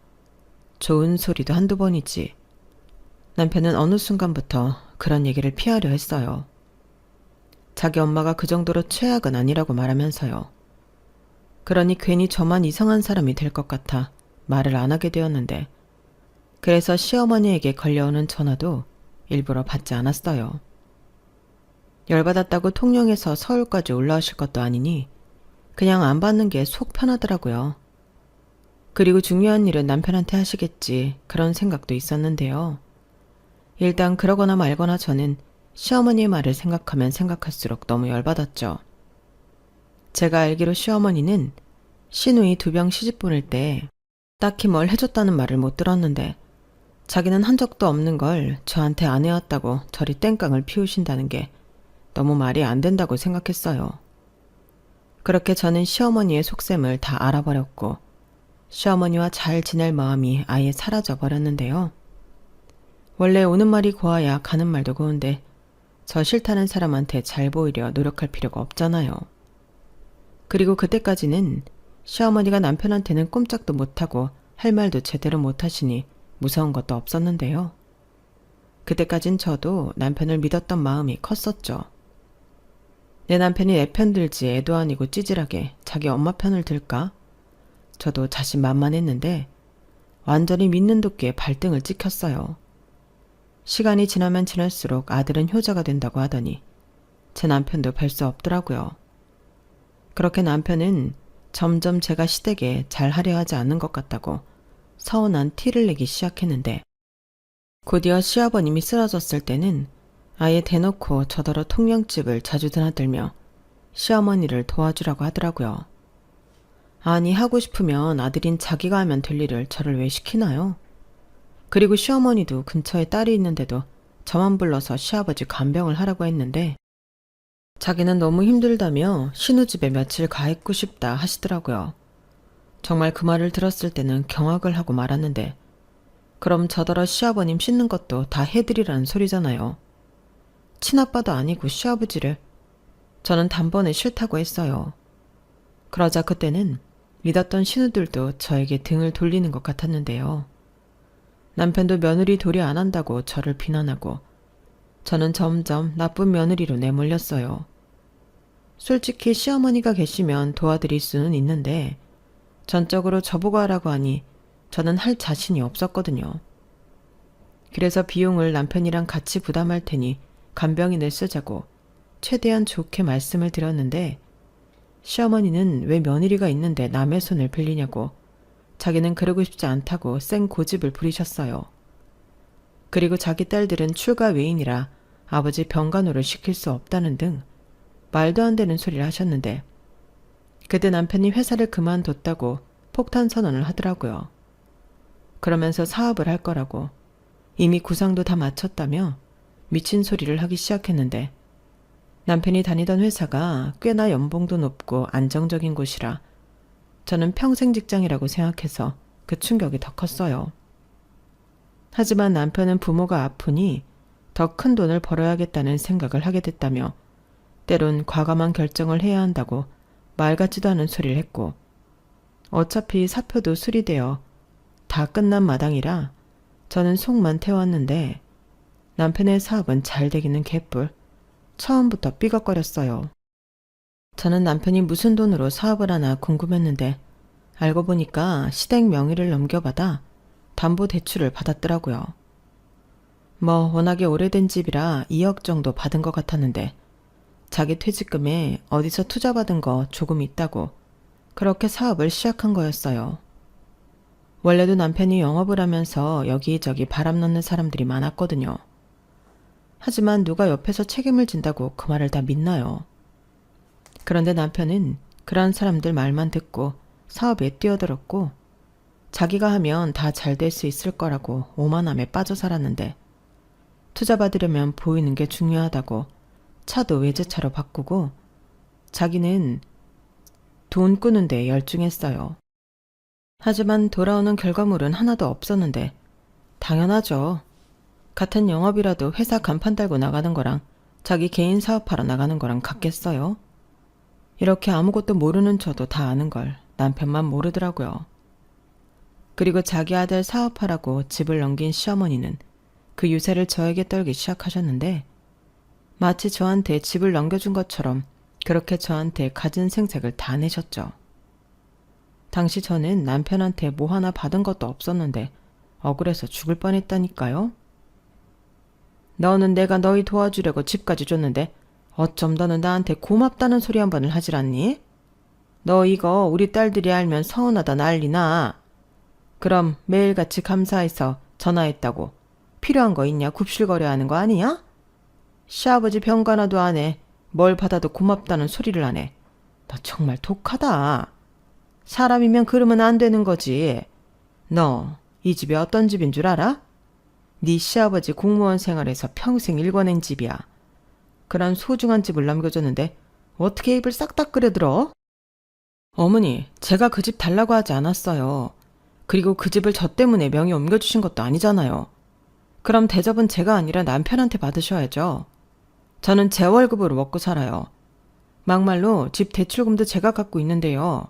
좋은 소리도 한두 번이지. 남편은 어느 순간부터 그런 얘기를 피하려 했어요. 자기 엄마가 그 정도로 최악은 아니라고 말하면서요. 그러니 괜히 저만 이상한 사람이 될 것 같아 말을 안 하게 되었는데 그래서 시어머니에게 걸려오는 전화도 일부러 받지 않았어요. 열받았다고 통영에서 서울까지 올라오실 것도 아니니 그냥 안 받는 게 속 편하더라고요. 그리고 중요한 일은 남편한테 하시겠지 그런 생각도 있었는데요. 일단 그러거나 말거나 저는 시어머니의 말을 생각하면 생각할수록 너무 열받았죠. 제가 알기로 시어머니는 시누이 2병 시집 보낼 때 딱히 뭘 해줬다는 말을 못 들었는데 자기는 한 적도 없는 걸 저한테 안 해왔다고 저리 땡깡을 피우신다는 게 너무 말이 안 된다고 생각했어요. 그렇게 저는 시어머니의 속셈을 다 알아버렸고 시어머니와 잘 지낼 마음이 아예 사라져 버렸는데요. 원래 오는 말이 고와야 가는 말도 고운데 저 싫다는 사람한테 잘 보이려 노력할 필요가 없잖아요. 그리고 그때까지는 시어머니가 남편한테는 꼼짝도 못하고 할 말도 제대로 못하시니 무서운 것도 없었는데요. 그때까진 저도 남편을 믿었던 마음이 컸었죠. 내 남편이 내 편 들지 애도 아니고 찌질하게 자기 엄마 편을 들까? 저도 자신만만했는데 완전히 믿는 도끼에 발등을 찍혔어요. 시간이 지나면 지날수록 아들은 효자가 된다고 하더니 제 남편도 별 수 없더라고요. 그렇게 남편은 점점 제가 시댁에 잘하려 하지 않는 것 같다고 서운한 티를 내기 시작했는데 곧이어 시아버님이 쓰러졌을 때는 아예 대놓고 저더러 통영집을 자주 드나들며 시어머니를 도와주라고 하더라고요. 아니 하고 싶으면 아들인 자기가 하면 될 일을 저를 왜 시키나요? 그리고 시어머니도 근처에 딸이 있는데도 저만 불러서 시아버지 간병을 하라고 했는데 자기는 너무 힘들다며 신우집에 며칠 가 있고 싶다 하시더라고요. 정말 그 말을 들었을 때는 경악을 하고 말았는데 그럼 저더러 시아버님 씻는 것도 다 해드리라는 소리잖아요. 친아빠도 아니고 시아버지를. 저는 단번에 싫다고 했어요. 그러자 그때는 믿었던 신우들도 저에게 등을 돌리는 것 같았는데요. 남편도 며느리 도리 안 한다고 저를 비난하고 저는 점점 나쁜 며느리로 내몰렸어요. 솔직히 시어머니가 계시면 도와드릴 수는 있는데 전적으로 저보고 하라고 하니 저는 할 자신이 없었거든요. 그래서 비용을 남편이랑 같이 부담할 테니 간병인을 쓰자고 최대한 좋게 말씀을 드렸는데 시어머니는 왜 며느리가 있는데 남의 손을 빌리냐고 자기는 그러고 싶지 않다고 쌩 고집을 부리셨어요. 그리고 자기 딸들은 출가 외인이라 아버지 병간호를 시킬 수 없다는 등 말도 안 되는 소리를 하셨는데 그때 남편이 회사를 그만뒀다고 폭탄 선언을 하더라고요. 그러면서 사업을 할 거라고 이미 구상도 다 마쳤다며 미친 소리를 하기 시작했는데 남편이 다니던 회사가 꽤나 연봉도 높고 안정적인 곳이라 저는 평생 직장이라고 생각해서 그 충격이 더 컸어요. 하지만 남편은 부모가 아프니 더 큰 돈을 벌어야겠다는 생각을 하게 됐다며 때론 과감한 결정을 해야 한다고 말 같지도 않은 소리를 했고 어차피 사표도 수리되어 다 끝난 마당이라 저는 속만 태웠는데 남편의 사업은 잘 되기는 개뿔. 처음부터 삐걱거렸어요. 저는 남편이 무슨 돈으로 사업을 하나 궁금했는데 알고 보니까 시댁 명의를 넘겨받아 담보대출을 받았더라고요. 뭐 워낙에 오래된 집이라 2억 정도 받은 것 같았는데 자기 퇴직금에 어디서 투자받은 거 조금 있다고 그렇게 사업을 시작한 거였어요. 원래도 남편이 영업을 하면서 여기저기 바람 넣는 사람들이 많았거든요. 하지만 누가 옆에서 책임을 진다고 그 말을 다 믿나요? 그런데 남편은 그런 사람들 말만 듣고 사업에 뛰어들었고 자기가 하면 다 잘 될 수 있을 거라고 오만함에 빠져 살았는데 투자받으려면 보이는 게 중요하다고 차도 외제차로 바꾸고 자기는 돈 꾸는데 열중했어요. 하지만 돌아오는 결과물은 하나도 없었는데 당연하죠. 같은 영업이라도 회사 간판 달고 나가는 거랑 자기 개인 사업하러 나가는 거랑 같겠어요? 이렇게 아무것도 모르는 저도 다 아는 걸 남편만 모르더라고요. 그리고 자기 아들 사업하라고 집을 넘긴 시어머니는 그 유세를 저에게 떨기 시작하셨는데 마치 저한테 집을 넘겨준 것처럼 그렇게 저한테 가진 생색을 다 내셨죠. 당시 저는 남편한테 뭐 하나 받은 것도 없었는데 억울해서 죽을 뻔했다니까요. 너는 내가 너희 도와주려고 집까지 줬는데 어쩜 너는 나한테 고맙다는 소리 한 번을 하질 않니? 너 이거 우리 딸들이 알면 서운하다 난리나. 그럼 매일같이 감사해서 전화했다고 필요한 거 있냐 굽실거려 하는 거 아니야? 시아버지 병간호도 안 해. 뭘 받아도 고맙다는 소리를 안 해. 너 정말 독하다. 사람이면 그러면 안 되는 거지. 너 이 집이 어떤 집인 줄 알아? 네 시아버지 공무원 생활에서 평생 일궈낸 집이야. 그런 소중한 집을 남겨줬는데 어떻게 입을 싹딱 그려들어? 어머니, 제가 그 집 달라고 하지 않았어요. 그리고 그 집을 저 때문에 명의 옮겨주신 것도 아니잖아요. 그럼 대접은 제가 아니라 남편한테 받으셔야죠. 저는 제 월급으로 먹고 살아요. 막말로 집 대출금도 제가 갖고 있는데요.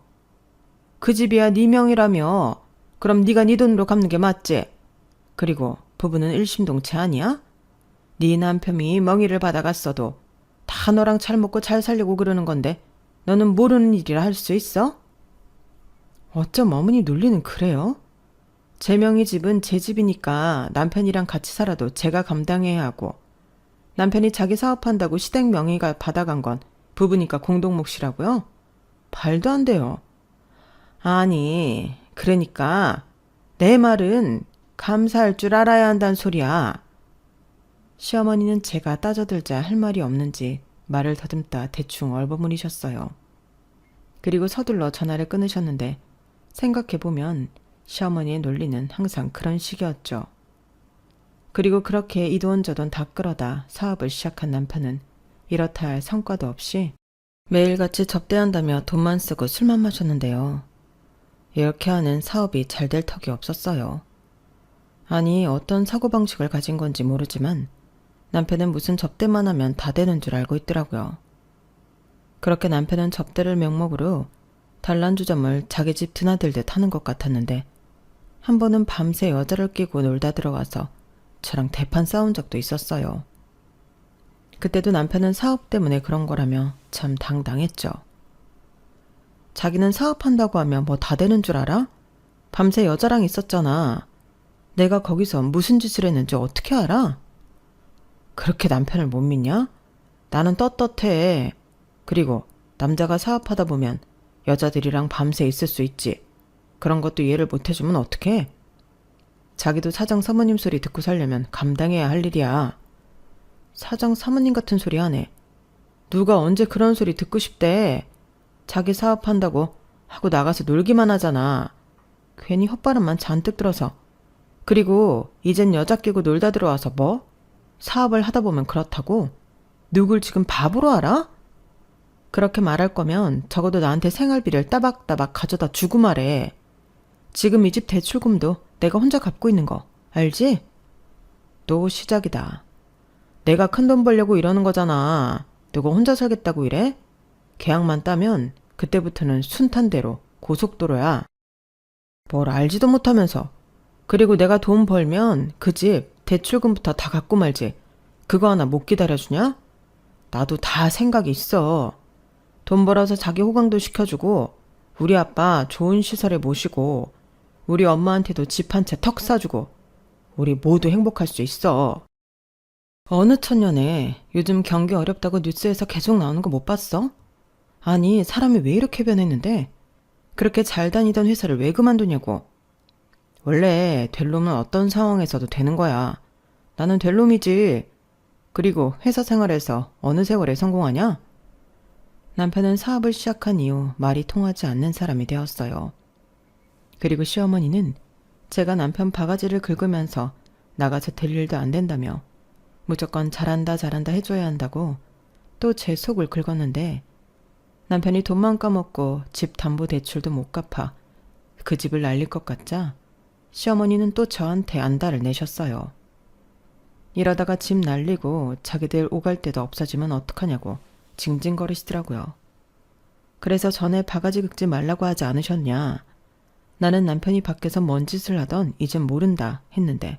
그 집이야 네 명이라며. 그럼 네가 네 돈으로 갚는 게 맞지? 그리고 부부는 일심동체 아니야? 네 남편이 멍이를 받아갔어도 다 너랑 잘 먹고 잘 살려고 그러는 건데 너는 모르는 일이라 할 수 있어? 어쩜 어머니 논리는 그래요? 제 명의 집은 제 집이니까 남편이랑 같이 살아도 제가 감당해야 하고, 남편이 자기 사업한다고 시댁 명의가 받아간 건 부부니까 공동 몫이라고요? 말도 안 돼요. 아니, 그러니까 내 말은 감사할 줄 알아야 한다는 소리야. 시어머니는 제가 따져들자 할 말이 없는지 말을 더듬다 대충 얼버무리셨어요. 그리고 서둘러 전화를 끊으셨는데 생각해보면 시어머니의 논리는 항상 그런 식이었죠. 그리고 그렇게 이 돈 저 돈 다 끌어다 사업을 시작한 남편은 이렇다 할 성과도 없이 매일같이 접대한다며 돈만 쓰고 술만 마셨는데요. 이렇게 하는 사업이 잘 될 턱이 없었어요. 아니, 어떤 사고방식을 가진 건지 모르지만 남편은 무슨 접대만 하면 다 되는 줄 알고 있더라고요. 그렇게 남편은 접대를 명목으로 단란주점을 자기 집 드나들듯 하는 것 같았는데 한 번은 밤새 여자를 끼고 놀다 들어와서 저랑 대판 싸운 적도 있었어요. 그때도 남편은 사업 때문에 그런 거라며 참 당당했죠. 자기는 사업한다고 하면 뭐 다 되는 줄 알아? 밤새 여자랑 있었잖아. 내가 거기서 무슨 짓을 했는지 어떻게 알아? 그렇게 남편을 못 믿냐? 나는 떳떳해. 그리고 남자가 사업하다 보면 여자들이랑 밤새 있을 수 있지. 그런 것도 이해를 못 해주면 어떡해? 자기도 사장 사모님 소리 듣고 살려면 감당해야 할 일이야. 사장 사모님 같은 소리 하네. 누가 언제 그런 소리 듣고 싶대. 자기 사업한다고 하고 나가서 놀기만 하잖아. 괜히 헛바람만 잔뜩 들어서. 그리고 이젠 여자 끼고 놀다 들어와서 뭐? 사업을 하다 보면 그렇다고? 누굴 지금 바보로 알아? 그렇게 말할 거면 적어도 나한테 생활비를 따박따박 가져다 주고 말해. 지금 이 집 대출금도 내가 혼자 갚고 있는 거 알지? 또 시작이다. 내가 큰돈 벌려고 이러는 거잖아. 누가 혼자 살겠다고 이래? 계약만 따면 그때부터는 순탄대로 고속도로야. 뭘 알지도 못하면서. 그리고 내가 돈 벌면 그 집 대출금부터 다 갚고 말지. 그거 하나 못 기다려주냐? 나도 다 생각이 있어. 돈 벌어서 자기 호강도 시켜주고 우리 아빠 좋은 시설에 모시고 우리 엄마한테도 집 한 채 턱 사주고 우리 모두 행복할 수 있어. 어느 천년에 요즘 경기 어렵다고 뉴스에서 계속 나오는 거 못 봤어? 아니, 사람이 왜 이렇게 변했는데? 그렇게 잘 다니던 회사를 왜 그만두냐고. 원래 될 놈은 어떤 상황에서도 되는 거야. 나는 될 놈이지. 그리고 회사 생활에서 어느 세월에 성공하냐? 남편은 사업을 시작한 이후 말이 통하지 않는 사람이 되었어요. 그리고 시어머니는 제가 남편 바가지를 긁으면서 나가서 될 일도 안 된다며 무조건 잘한다 잘한다 해줘야 한다고 또 제 속을 긁었는데 남편이 돈만 까먹고 집 담보대출도 못 갚아 그 집을 날릴 것 같자 시어머니는 또 저한테 안달을 내셨어요. 이러다가 집 날리고 자기들 오갈 데도 없어지면 어떡하냐고 징징거리시더라고요. 그래서 전에 바가지 긁지 말라고 하지 않으셨냐. 나는 남편이 밖에서 뭔 짓을 하던 이젠 모른다 했는데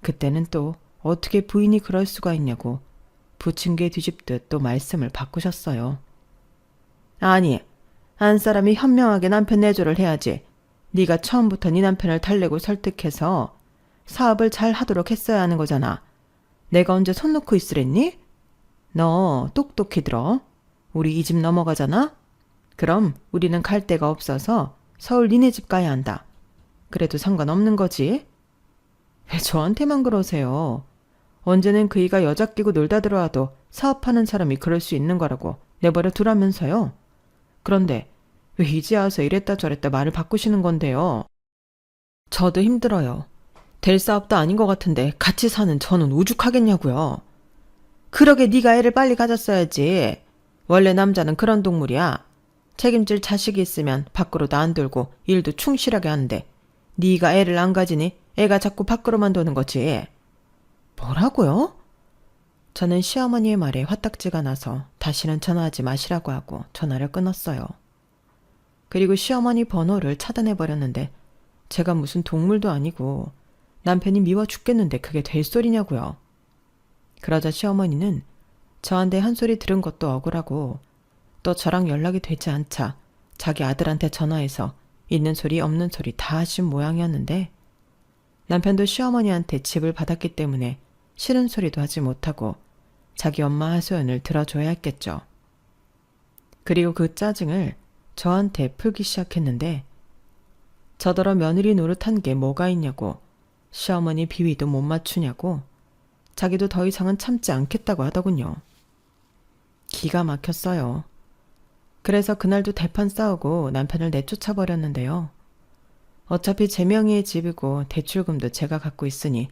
그때는 또 어떻게 부인이 그럴 수가 있냐고 부침개 뒤집듯 또 말씀을 바꾸셨어요. 아니, 한 사람이 현명하게 남편 내조를 해야지. 네가 처음부터 네 남편을 달래고 설득해서 사업을 잘 하도록 했어야 하는 거잖아. 내가 언제 손 놓고 있으랬니? 너 똑똑히 들어. 우리 이 집 넘어가잖아? 그럼 우리는 갈 데가 없어서 서울 니네 집 가야 한다. 그래도 상관없는 거지? 왜 저한테만 그러세요? 언제는 그이가 여자 끼고 놀다 들어와도 사업하는 사람이 그럴 수 있는 거라고 내버려 두라면서요. 그런데 왜 이제 와서 이랬다 저랬다 말을 바꾸시는 건데요? 저도 힘들어요. 될 사업도 아닌 것 같은데 같이 사는 저는 오죽하겠냐고요. 그러게 네가 애를 빨리 가졌어야지. 원래 남자는 그런 동물이야. 책임질 자식이 있으면 밖으로도 안 들고 일도 충실하게 하는데 네가 애를 안 가지니 애가 자꾸 밖으로만 도는 거지. 뭐라고요? 저는 시어머니의 말에 화딱지가 나서 다시는 전화하지 마시라고 하고 전화를 끊었어요. 그리고 시어머니 번호를 차단해버렸는데 제가 무슨 동물도 아니고 남편이 미워 죽겠는데 그게 될 소리냐고요. 그러자 시어머니는 저한테 한 소리 들은 것도 억울하고 또 저랑 연락이 되지 않자 자기 아들한테 전화해서 있는 소리 없는 소리 다 하신 모양이었는데 남편도 시어머니한테 집을 받았기 때문에 싫은 소리도 하지 못하고 자기 엄마 하소연을 들어줘야 했겠죠. 그리고 그 짜증을 저한테 풀기 시작했는데 저더러 며느리 노릇한 게 뭐가 있냐고 시어머니 비위도 못 맞추냐고 자기도 더 이상은 참지 않겠다고 하더군요. 기가 막혔어요. 그래서 그날도 대판 싸우고 남편을 내쫓아 버렸는데요. 어차피 제 명의의 집이고 대출금도 제가 갖고 있으니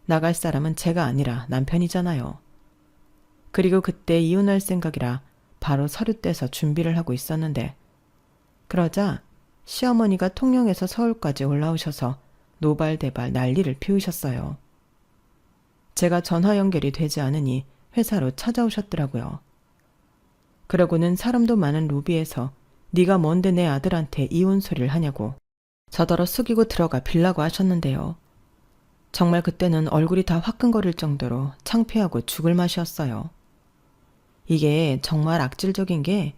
나갈 사람은 제가 아니라 남편이잖아요. 그리고 그때 이혼할 생각이라 바로 서류 떼서 준비를 하고 있었는데 그러자 시어머니가 통영에서 서울까지 올라오셔서 노발대발 난리를 피우셨어요. 제가 전화 연결이 되지 않으니 회사로 찾아오셨더라고요. 그러고는 사람도 많은 로비에서 네가 뭔데 내 아들한테 이혼 소리를 하냐고 저더러 숙이고 들어가 빌라고 하셨는데요. 정말 그때는 얼굴이 다 화끈거릴 정도로 창피하고 죽을 맛이었어요. 이게 정말 악질적인 게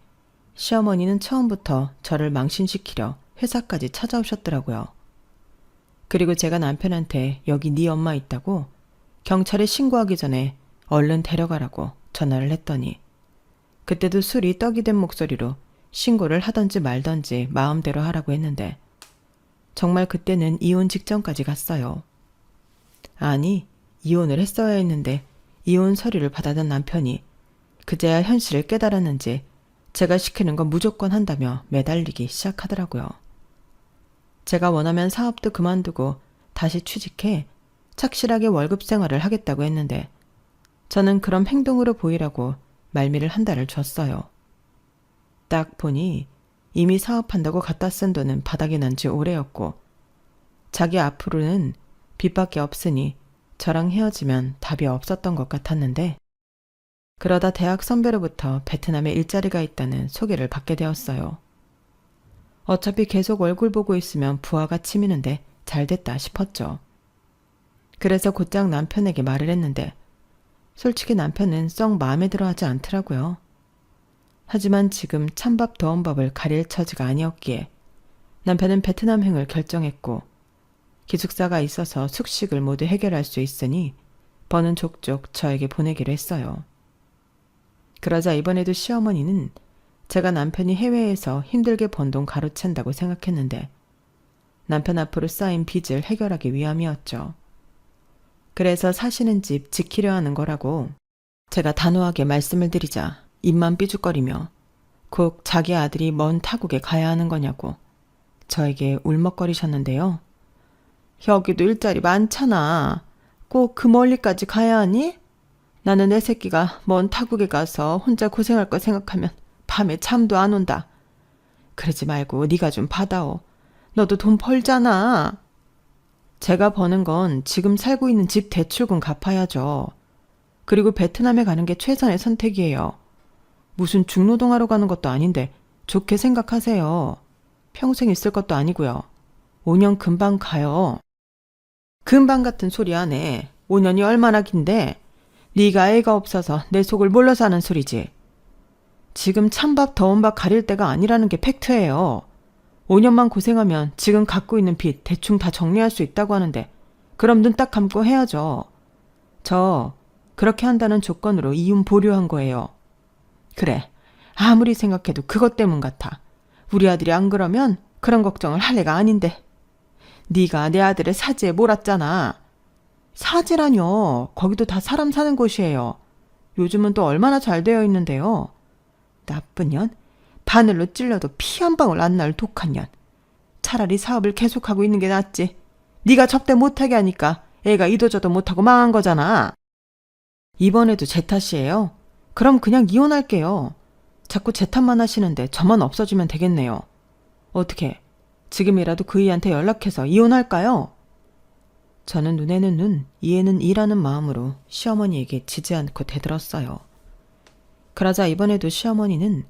시어머니는 처음부터 저를 망신시키려 회사까지 찾아오셨더라고요. 그리고 제가 남편한테 여기 네 엄마 있다고 경찰에 신고하기 전에 얼른 데려가라고 전화를 했더니 그때도 술이 떡이 된 목소리로 신고를 하던지 말던지 마음대로 하라고 했는데 정말 그때는 이혼 직전까지 갔어요. 아니, 이혼을 했어야 했는데 이혼 서류를 받아든 남편이 그제야 현실을 깨달았는지 제가 시키는 건 무조건 한다며 매달리기 시작하더라고요. 제가 원하면 사업도 그만두고 다시 취직해 착실하게 월급 생활을 하겠다고 했는데 저는 그런 행동으로 보이라고 말미를 한 달을 줬어요. 딱 보니 이미 사업한다고 갖다 쓴 돈은 바닥이 난 지 오래였고 자기 앞으로는 빚밖에 없으니 저랑 헤어지면 답이 없었던 것 같았는데 그러다 대학 선배로부터 베트남에 일자리가 있다는 소개를 받게 되었어요. 어차피 계속 얼굴 보고 있으면 부하가 치미는데 잘됐다 싶었죠. 그래서 곧장 남편에게 말을 했는데 솔직히 남편은 썩 마음에 들어하지 않더라고요. 하지만 지금 찬밥 더운 밥을 가릴 처지가 아니었기에 남편은 베트남행을 결정했고 기숙사가 있어서 숙식을 모두 해결할 수 있으니 버는 족족 저에게 보내기로 했어요. 그러자 이번에도 시어머니는 제가 남편이 해외에서 힘들게 번 돈 가로챈다고 생각했는데 남편 앞으로 쌓인 빚을 해결하기 위함이었죠. 그래서 사시는 집 지키려 하는 거라고 제가 단호하게 말씀을 드리자 입만 삐죽거리며 꼭 자기 아들이 먼 타국에 가야 하는 거냐고 저에게 울먹거리셨는데요. 여기도 일자리 많잖아. 꼭 그 멀리까지 가야 하니? 나는 내 새끼가 먼 타국에 가서 혼자 고생할 거 생각하면 밤에 잠도 안 온다. 그러지 말고 네가 좀 받아오. 너도 돈 벌잖아. 제가 버는 건 지금 살고 있는 집 대출금 갚아야죠. 그리고 베트남에 가는 게 최선의 선택이에요. 무슨 중노동하러 가는 것도 아닌데 좋게 생각하세요. 평생 있을 것도 아니고요. 5년 금방 가요. 금방 같은 소리 안 해. 5년이 얼마나 긴데 네가 애가 없어서 내 속을 몰라서 하는 소리지. 지금 찬밥 더운 밥 가릴 때가 아니라는 게 팩트예요. 5년만 고생하면 지금 갖고 있는 빚 대충 다 정리할 수 있다고 하는데 그럼 눈 딱 감고 해야죠. 저 그렇게 한다는 조건으로 이혼 보류한 거예요. 그래, 아무리 생각해도 그것 때문 같아. 우리 아들이 안 그러면 그런 걱정을 할 애가 아닌데. 네가 내 아들을 사지에 몰았잖아. 사지라뇨. 거기도 다 사람 사는 곳이에요. 요즘은 또 얼마나 잘 되어 있는데요. 나쁜 년? 바늘로 찔러도 피 한 방울 안 날 독한 년. 차라리 사업을 계속하고 있는 게 낫지. 네가 접대 못하게 하니까 애가 이도저도 못하고 망한 거잖아. 이번에도 제 탓이에요. 그럼 그냥 이혼할게요. 자꾸 제 탓만 하시는데 저만 없어지면 되겠네요. 어떻게 지금이라도 그이한테 연락해서 이혼할까요? 저는 눈에는 눈, 이에는 이라는 마음으로 시어머니에게 지지 않고 대들었어요. 그러자 이번에도 시어머니는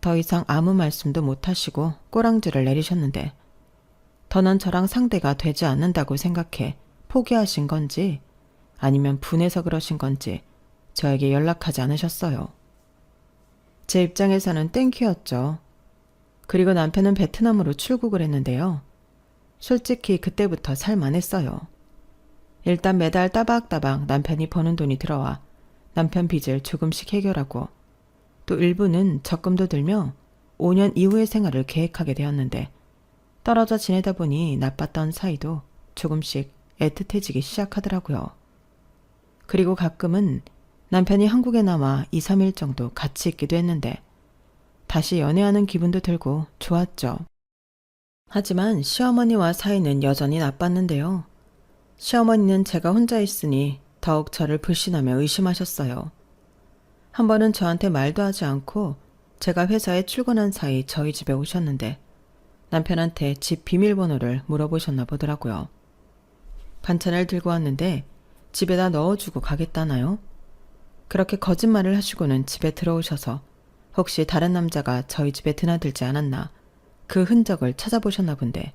더 이상 아무 말씀도 못하시고 꼬랑지를 내리셨는데 더는 저랑 상대가 되지 않는다고 생각해 포기하신 건지 아니면 분해서 그러신 건지 저에게 연락하지 않으셨어요. 제 입장에서는 땡큐였죠. 그리고 남편은 베트남으로 출국을 했는데요. 솔직히 그때부터 살만했어요. 일단 매달 따박따박 남편이 버는 돈이 들어와 남편 빚을 조금씩 해결하고 또 일부는 적금도 들며 5년 이후의 생활을 계획하게 되었는데 떨어져 지내다 보니 나빴던 사이도 조금씩 애틋해지기 시작하더라고요. 그리고 가끔은 남편이 한국에 남아 2, 3일 정도 같이 있기도 했는데 다시 연애하는 기분도 들고 좋았죠. 하지만 시어머니와 사이는 여전히 나빴는데요. 시어머니는 제가 혼자 있으니 더욱 저를 불신하며 의심하셨어요. 한 번은 저한테 말도 하지 않고 제가 회사에 출근한 사이 저희 집에 오셨는데 남편한테 집 비밀번호를 물어보셨나 보더라고요. 반찬을 들고 왔는데 집에다 넣어주고 가겠다나요? 그렇게 거짓말을 하시고는 집에 들어오셔서 혹시 다른 남자가 저희 집에 드나들지 않았나 그 흔적을 찾아보셨나 본데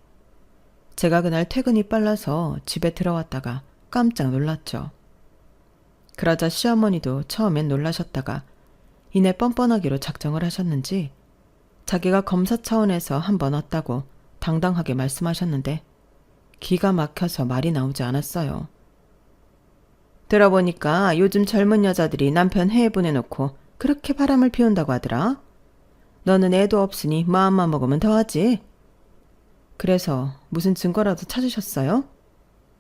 제가 그날 퇴근이 빨라서 집에 들어왔다가 깜짝 놀랐죠. 그러자 시어머니도 처음엔 놀라셨다가 이내 뻔뻔하기로 작정을 하셨는지 자기가 검사 차원에서 한번 왔다고 당당하게 말씀하셨는데 기가 막혀서 말이 나오지 않았어요. 들어보니까 요즘 젊은 여자들이 남편 해외 보내놓고 그렇게 바람을 피운다고 하더라. 너는 애도 없으니 마음만 먹으면 더하지. 그래서 무슨 증거라도 찾으셨어요?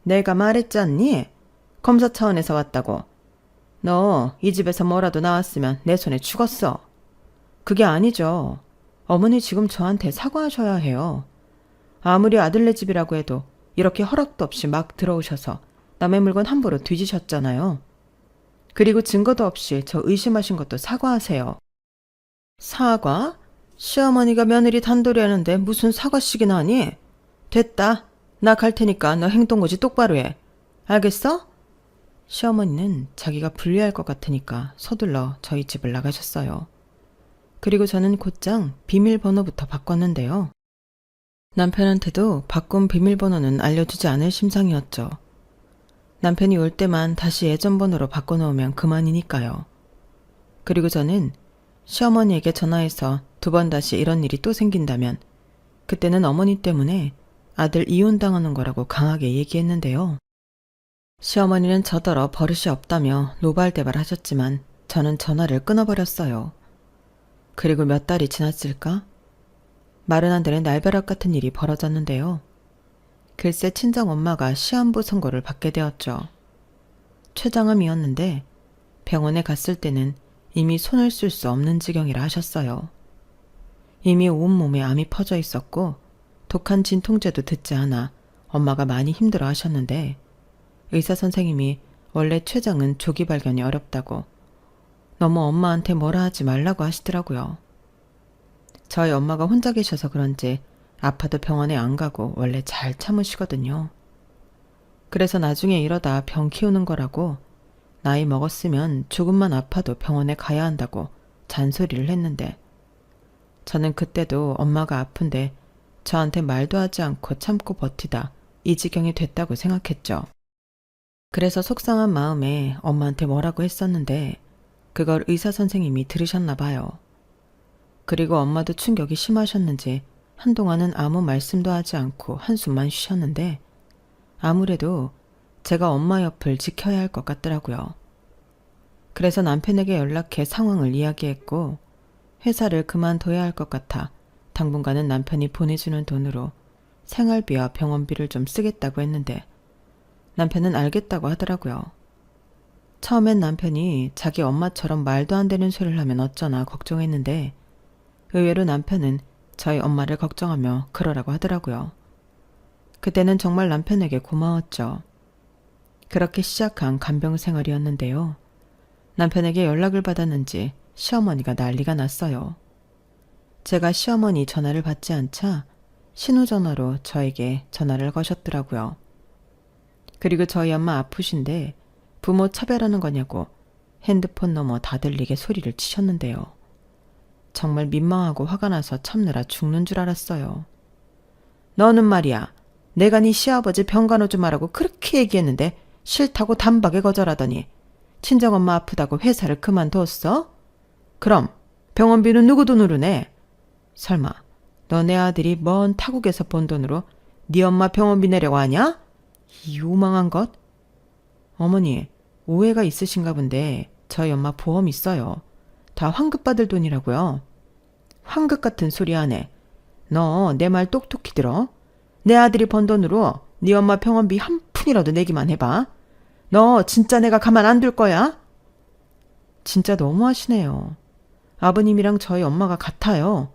내가 말했지 않니? 검사 차원에서 왔다고. 너 이 집에서 뭐라도 나왔으면 내 손에 죽었어. 그게 아니죠. 어머니 지금 저한테 사과하셔야 해요. 아무리 아들네 집이라고 해도 이렇게 허락도 없이 막 들어오셔서 남의 물건 함부로 뒤지셨잖아요. 그리고 증거도 없이 저 의심하신 것도 사과하세요. 사과? 시어머니가 며느리 단돌이 하는데 무슨 사과식이나 하니? 됐다. 나 갈 테니까 너 행동거지 똑바로 해. 알겠어? 시어머니는 자기가 불리할 것 같으니까 서둘러 저희 집을 나가셨어요. 그리고 저는 곧장 비밀번호부터 바꿨는데요. 남편한테도 바꾼 비밀번호는 알려주지 않을 심상이었죠. 남편이 올 때만 다시 예전 번호로 바꿔놓으면 그만이니까요. 그리고 저는 시어머니에게 전화해서 2번 다시 이런 일이 또 생긴다면 그때는 어머니 때문에 아들 이혼당하는 거라고 강하게 얘기했는데요. 시어머니는 저더러 버릇이 없다며 노발대발 하셨지만 저는 전화를 끊어버렸어요. 그리고 몇 달이 지났을까? 말은 안 되는 날벼락 같은 일이 벌어졌는데요. 글쎄 친정엄마가 시한부 선고를 받게 되었죠. 췌장암이었는데 병원에 갔을 때는 이미 손을 쓸 수 없는 지경이라 하셨어요. 이미 온몸에 암이 퍼져 있었고 독한 진통제도 듣지 않아 엄마가 많이 힘들어 하셨는데 의사 선생님이 원래 췌장은 조기 발견이 어렵다고 너무 엄마한테 뭐라 하지 말라고 하시더라고요. 저희 엄마가 혼자 계셔서 그런지 아파도 병원에 안 가고 원래 잘 참으시거든요. 그래서 나중에 이러다 병 키우는 거라고 나이 먹었으면 조금만 아파도 병원에 가야 한다고 잔소리를 했는데 저는 그때도 엄마가 아픈데 저한테 말도 하지 않고 참고 버티다 이 지경이 됐다고 생각했죠. 그래서 속상한 마음에 엄마한테 뭐라고 했었는데 그걸 의사 선생님이 들으셨나 봐요. 그리고 엄마도 충격이 심하셨는지 한동안은 아무 말씀도 하지 않고 한숨만 쉬셨는데 아무래도 제가 엄마 옆을 지켜야 할 것 같더라고요. 그래서 남편에게 연락해 상황을 이야기했고 회사를 그만둬야 할 것 같아 당분간은 남편이 보내주는 돈으로 생활비와 병원비를 좀 쓰겠다고 했는데 남편은 알겠다고 하더라고요. 처음엔 남편이 자기 엄마처럼 말도 안 되는 소리를 하면 어쩌나 걱정했는데 의외로 남편은 저희 엄마를 걱정하며 그러라고 하더라고요. 그때는 정말 남편에게 고마웠죠. 그렇게 시작한 간병 생활이었는데요. 남편에게 연락을 받았는지 시어머니가 난리가 났어요. 제가 시어머니 전화를 받지 않자 신호전화로 저에게 전화를 거셨더라고요. 그리고 저희 엄마 아프신데 부모 차별하는 거냐고 핸드폰 너머 다 들리게 소리를 치셨는데요. 정말 민망하고 화가 나서 참느라 죽는 줄 알았어요. 너는 말이야, 내가 네 시아버지 병간호 좀 하라고 그렇게 얘기했는데 싫다고 단박에 거절하더니 친정엄마 아프다고 회사를 그만뒀어? 그럼 병원비는 누구 돈으로 내? 설마 너네 아들이 먼 타국에서 번 돈으로 네 엄마 병원비 내려고 하냐? 이 요망한 것? 어머니, 오해가 있으신가 본데 저희 엄마 보험 있어요. 다 환급 받을 돈이라고요. 환급 같은 소리 안 해. 너 내 말 똑똑히 들어. 내 아들이 번 돈으로 네 엄마 병원비 한 푼이라도 내기만 해봐. 너 진짜 내가 가만 안 둘 거야? 진짜 너무하시네요. 아버님이랑 저희 엄마가 같아요.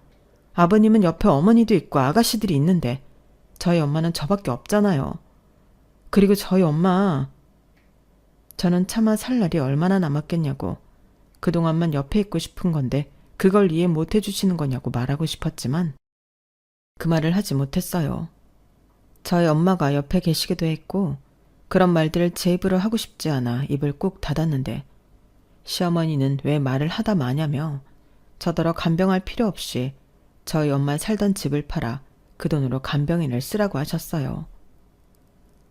아버님은 옆에 어머니도 있고 아가씨들이 있는데 저희 엄마는 저밖에 없잖아요. 그리고 저희 엄마, 저는 차마 살 날이 얼마나 남았겠냐고, 그동안만 옆에 있고 싶은 건데 그걸 이해 못 해주시는 거냐고 말하고 싶었지만 그 말을 하지 못했어요. 저희 엄마가 옆에 계시기도 했고 그런 말들을 제 입으로 하고 싶지 않아 입을 꾹 닫았는데 시어머니는 왜 말을 하다 마냐며 저더러 간병할 필요 없이 저희 엄마 살던 집을 팔아 그 돈으로 간병인을 쓰라고 하셨어요.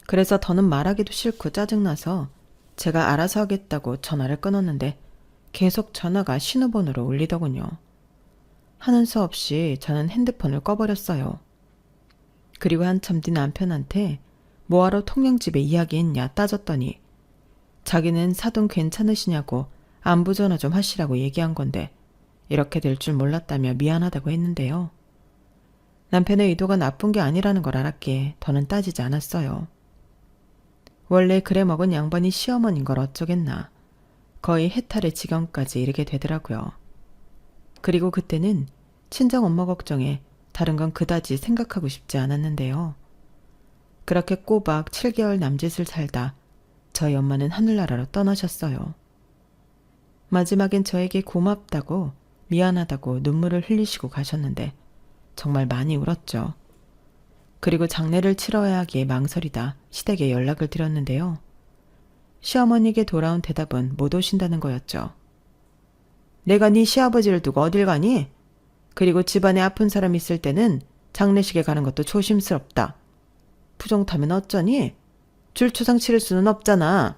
그래서 더는 말하기도 싫고 짜증나서 제가 알아서 하겠다고 전화를 끊었는데 계속 전화가 신호번호로 울리더군요. 하는 수 없이 저는 핸드폰을 꺼버렸어요. 그리고 한참 뒤 남편한테 뭐하러 통영집에 이야기했냐 따졌더니 자기는 사돈 괜찮으시냐고 안부 전화 좀 하시라고 얘기한 건데 이렇게 될 줄 몰랐다며 미안하다고 했는데요. 남편의 의도가 나쁜 게 아니라는 걸 알았기에 더는 따지지 않았어요. 원래 그래 먹은 양반이 시어머니인 걸 어쩌겠나. 거의 해탈의 지경까지 이르게 되더라고요. 그리고 그때는 친정엄마 걱정에 다른 건 그다지 생각하고 싶지 않았는데요. 그렇게 꼬박 7개월 남짓을 살다 저희 엄마는 하늘나라로 떠나셨어요. 마지막엔 저에게 고맙다고 미안하다고 눈물을 흘리시고 가셨는데 정말 많이 울었죠. 그리고 장례를 치러야 하기에 망설이다 시댁에 연락을 드렸는데요. 시어머니에게 돌아온 대답은 못 오신다는 거였죠. 내가 네 시아버지를 두고 어딜 가니? 그리고 집안에 아픈 사람 있을 때는 장례식에 가는 것도 조심스럽다. 부정 타면 어쩌니? 줄초상 치를 수는 없잖아.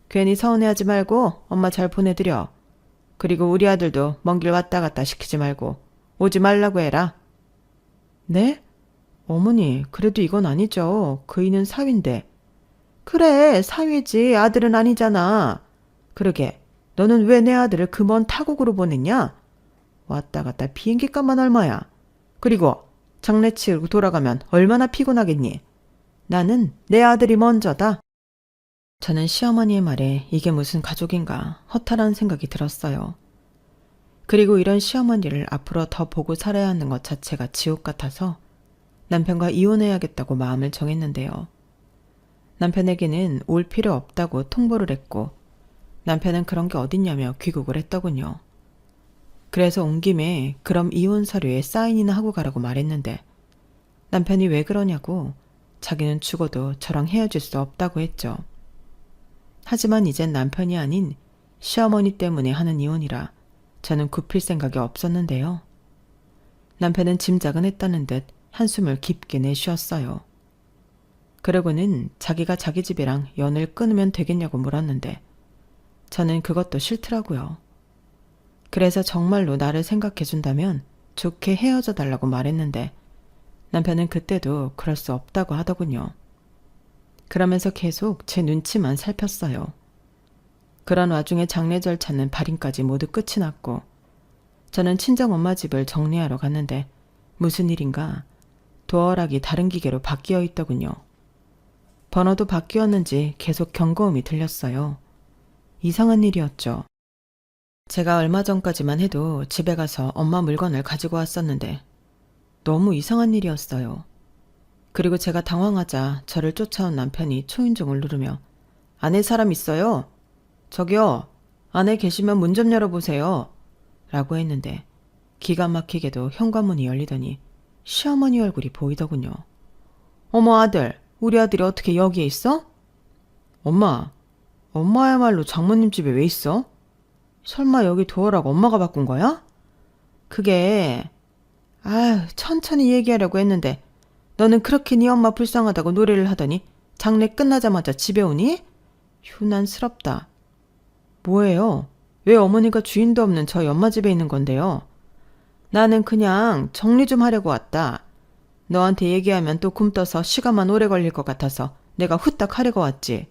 괜히 서운해하지 말고 엄마 잘 보내드려. 그리고 우리 아들도 먼 길 왔다 갔다 시키지 말고 오지 말라고 해라. 네? 어머니, 그래도 이건 아니죠. 그이는 사위인데. 그래, 사위지. 아들은 아니잖아. 그러게, 너는 왜 내 아들을 그 먼 타국으로 보냈냐? 왔다 갔다 비행기 값만 얼마야? 그리고 장례 치르고 돌아가면 얼마나 피곤하겠니? 나는 내 아들이 먼저다. 저는 시어머니의 말에 이게 무슨 가족인가 허탈한 생각이 들었어요. 그리고 이런 시어머니를 앞으로 더 보고 살아야 하는 것 자체가 지옥 같아서 남편과 이혼해야겠다고 마음을 정했는데요. 남편에게는 올 필요 없다고 통보를 했고 남편은 그런 게 어딨냐며 귀국을 했더군요. 그래서 온 김에 그럼 이혼 서류에 사인이나 하고 가라고 말했는데 남편이 왜 그러냐고 자기는 죽어도 저랑 헤어질 수 없다고 했죠. 하지만 이젠 남편이 아닌 시어머니 때문에 하는 이혼이라 저는 굽힐 생각이 없었는데요. 남편은 짐작은 했다는 듯 한숨을 깊게 내쉬었어요. 그러고는 자기가 자기 집이랑 연을 끊으면 되겠냐고 물었는데 저는 그것도 싫더라고요. 그래서 정말로 나를 생각해준다면 좋게 헤어져 달라고 말했는데 남편은 그때도 그럴 수 없다고 하더군요. 그러면서 계속 제 눈치만 살폈어요. 그런 와중에 장례 절차는 발인까지 모두 끝이 났고 저는 친정엄마 집을 정리하러 갔는데 무슨 일인가 도어락이 다른 기계로 바뀌어 있더군요. 번호도 바뀌었는지 계속 경고음이 들렸어요. 이상한 일이었죠. 제가 얼마 전까지만 해도 집에 가서 엄마 물건을 가지고 왔었는데 너무 이상한 일이었어요. 그리고 제가 당황하자 저를 쫓아온 남편이 초인종을 누르며 안에 사람 있어요? 저기요, 안에 계시면 문 좀 열어보세요. 라고 했는데 기가 막히게도 현관문이 열리더니 시어머니 얼굴이 보이더군요. 어머 아들, 우리 아들이 어떻게 여기에 있어? 엄마야말로 장모님 집에 왜 있어? 설마 여기 도어락 엄마가 바꾼 거야? 그게... 아유, 천천히 얘기하려고 했는데 너는 그렇게 네 엄마 불쌍하다고 노래를 하더니 장례 끝나자마자 집에 오니? 휴난스럽다. 뭐예요? 왜 어머니가 주인도 없는 저희 엄마 집에 있는 건데요? 나는 그냥 정리 좀 하려고 왔다. 너한테 얘기하면 또 굼떠서 시간만 오래 걸릴 것 같아서 내가 후딱 하려고 왔지.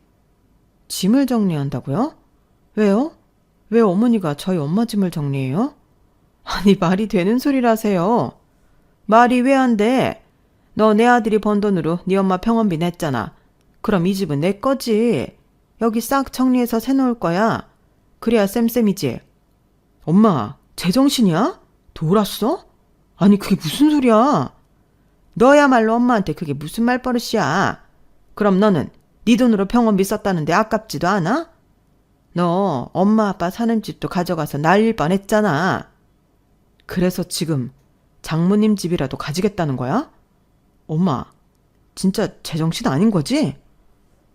짐을 정리한다고요? 왜요? 왜 어머니가 저희 엄마 짐을 정리해요? 아니 말이 되는 소리라세요. 말이 왜 안 돼? 너 내 아들이 번 돈으로 네 엄마 병원비 냈잖아. 그럼 이 집은 내 거지. 여기 싹 정리해서 새놓을 거야. 그래야 쌤쌤이지. 엄마, 제정신이야? 돌았어? 아니 그게 무슨 소리야? 너야말로 엄마한테 그게 무슨 말버릇이야. 그럼 너는 네 돈으로 병원비 썼다는데 아깝지도 않아? 너 엄마 아빠 사는 집도 가져가서 날릴 뻔했잖아. 그래서 지금 장모님 집이라도 가지겠다는 거야? 엄마, 진짜 제정신 아닌 거지?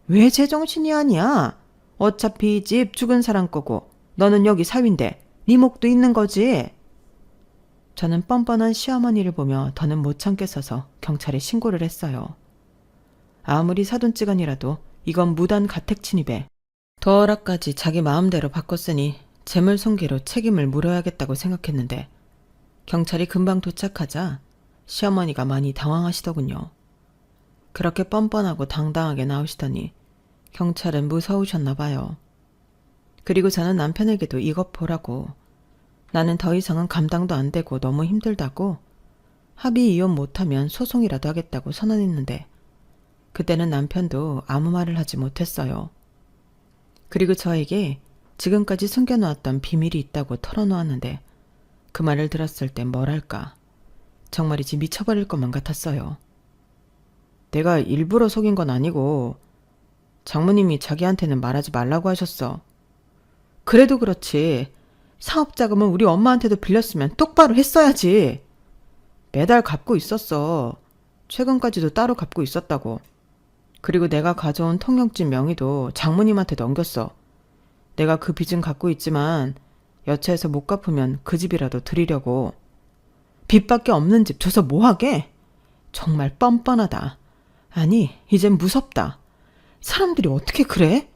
왜 제정신이 아니야? 어차피 이 집 죽은 사람 거고 너는 여기 사위인데 네 목도 있는 거지. 저는 뻔뻔한 시어머니를 보며 더는 못 참겠어서 경찰에 신고를 했어요. 아무리 사돈지간이라도 이건 무단 가택 침입에 도어락까지 자기 마음대로 바꿨으니 재물 손괴로 책임을 물어야겠다고 생각했는데 경찰이 금방 도착하자 시어머니가 많이 당황하시더군요. 그렇게 뻔뻔하고 당당하게 나오시더니 경찰은 무서우셨나 봐요. 그리고 저는 남편에게도 이것 보라고 나는 더 이상은 감당도 안 되고 너무 힘들다고 합의 이혼 못하면 소송이라도 하겠다고 선언했는데 그때는 남편도 아무 말을 하지 못했어요. 그리고 저에게 지금까지 숨겨놓았던 비밀이 있다고 털어놓았는데 그 말을 들었을 땐 뭐랄까 정말이지 미쳐버릴 것만 같았어요. 내가 일부러 속인 건 아니고 장모님이 자기한테는 말하지 말라고 하셨어. 그래도 그렇지. 사업자금은 우리 엄마한테도 빌렸으면 똑바로 했어야지. 매달 갚고 있었어. 최근까지도 따로 갚고 있었다고. 그리고 내가 가져온 통역집 명의도 장모님한테 넘겼어. 내가 그 빚은 갖고 있지만 여차해서 못 갚으면 그 집이라도 드리려고. 빚밖에 없는 집 줘서 뭐하게? 정말 뻔뻔하다. 아니, 이젠 무섭다. 사람들이 어떻게 그래?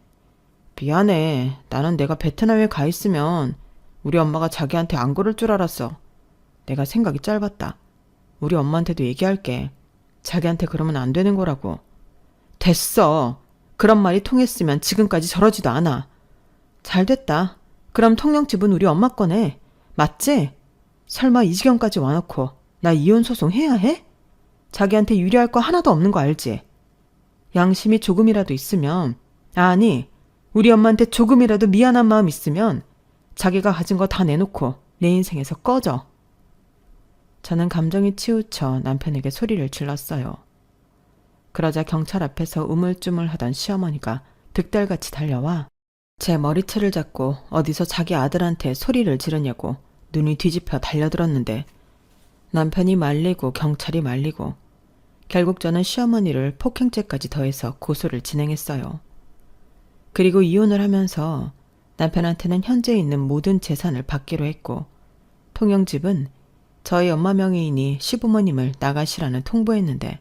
미안해. 나는 내가 베트남에 가 있으면 우리 엄마가 자기한테 안 그럴 줄 알았어. 내가 생각이 짧았다. 우리 엄마한테도 얘기할게. 자기한테 그러면 안 되는 거라고. 됐어. 그런 말이 통했으면 지금까지 저러지도 않아. 잘됐다. 그럼 통영집은 우리 엄마 거네. 맞지? 설마 이 지경까지 와놓고 나 이혼 소송 해야 해? 자기한테 유리할 거 하나도 없는 거 알지? 양심이 조금이라도 있으면, 아니, 우리 엄마한테 조금이라도 미안한 마음 있으면 자기가 가진 거 다 내놓고 내 인생에서 꺼져. 저는 감정이 치우쳐 남편에게 소리를 질렀어요. 그러자 경찰 앞에서 우물쭈물하던 시어머니가 득달같이 달려와 제 머리채를 잡고 어디서 자기 아들한테 소리를 지르냐고 눈이 뒤집혀 달려들었는데 남편이 말리고 경찰이 말리고 결국 저는 시어머니를 폭행죄까지 더해서 고소를 진행했어요. 그리고 이혼을 하면서 남편한테는 현재 있는 모든 재산을 받기로 했고 통영집은 저희 엄마 명의이니 시부모님을 나가시라는 통보했는데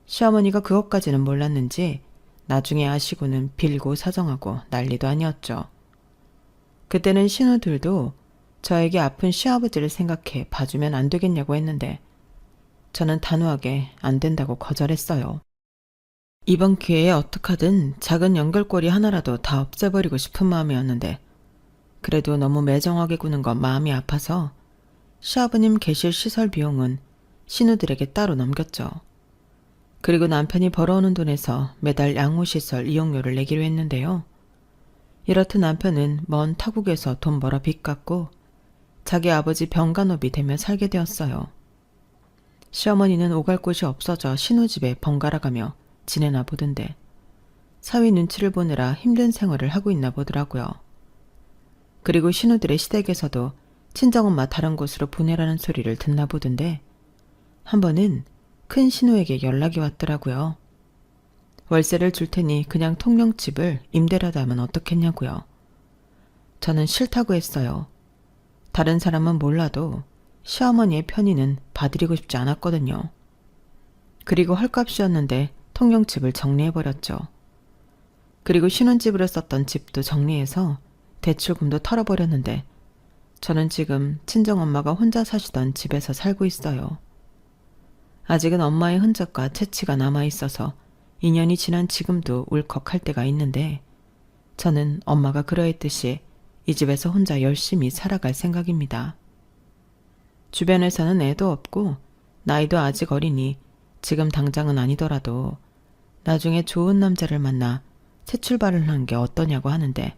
시어머니가 그것까지는 몰랐는지 나중에 아시고는 빌고 사정하고 난리도 아니었죠. 그때는 신우들도 저에게 아픈 시아버지를 생각해 봐주면 안 되겠냐고 했는데 저는 단호하게 안 된다고 거절했어요. 이번 기회에 어떡하든 작은 연결고리 하나라도 다 없애버리고 싶은 마음이었는데 그래도 너무 매정하게 구는 건 마음이 아파서 시아버님 계실 시설 비용은 신우들에게 따로 넘겼죠. 그리고 남편이 벌어오는 돈에서 매달 양호시설 이용료를 내기로 했는데요. 이렇듯 남편은 먼 타국에서 돈 벌어 빚 갚고 자기 아버지 병간호비 되며 살게 되었어요. 시어머니는 오갈 곳이 없어져 신우집에 번갈아가며 지내나 보던데 사위 눈치를 보느라 힘든 생활을 하고 있나 보더라고요. 그리고 신우들의 시댁에서도 친정엄마 다른 곳으로 보내라는 소리를 듣나 보던데 한 번은 큰 신우에게 연락이 왔더라고요. 월세를 줄 테니 그냥 통영집을 임대라도 하면 어떻겠냐고요. 저는 싫다고 했어요. 다른 사람은 몰라도 시어머니의 편의는 봐드리고 싶지 않았거든요. 그리고 헐값이었는데 통영집을 정리해버렸죠. 그리고 신혼집으로 썼던 집도 정리해서 대출금도 털어버렸는데 저는 지금 친정엄마가 혼자 사시던 집에서 살고 있어요. 아직은 엄마의 흔적과 채취가 남아있어서 2년이 지난 지금도 울컥할 때가 있는데 저는 엄마가 그러했듯이 이 집에서 혼자 열심히 살아갈 생각입니다. 주변에서는 애도 없고 나이도 아직 어리니 지금 당장은 아니더라도 나중에 좋은 남자를 만나 새 출발을 하는 게 어떠냐고 하는데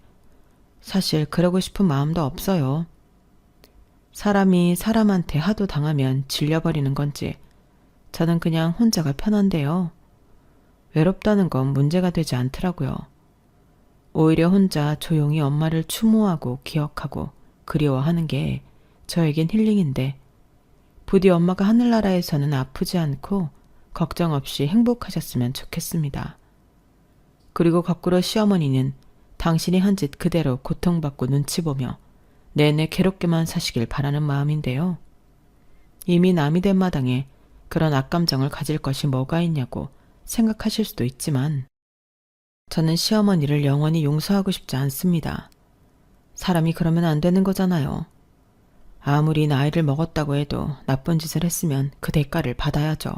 사실 그러고 싶은 마음도 없어요. 사람이 사람한테 하도 당하면 질려버리는 건지 저는 그냥 혼자가 편한데요. 외롭다는 건 문제가 되지 않더라고요. 오히려 혼자 조용히 엄마를 추모하고 기억하고 그리워하는 게 저에겐 힐링인데 부디 엄마가 하늘나라에서는 아프지 않고 걱정 없이 행복하셨으면 좋겠습니다. 그리고 거꾸로 시어머니는 당신이 한 짓 그대로 고통받고 눈치 보며 내내 괴롭게만 사시길 바라는 마음인데요. 이미 남이 된 마당에 그런 악감정을 가질 것이 뭐가 있냐고 생각하실 수도 있지만 저는 시어머니를 영원히 용서하고 싶지 않습니다. 사람이 그러면 안 되는 거잖아요. 아무리 나이를 먹었다고 해도 나쁜 짓을 했으면 그 대가를 받아야죠.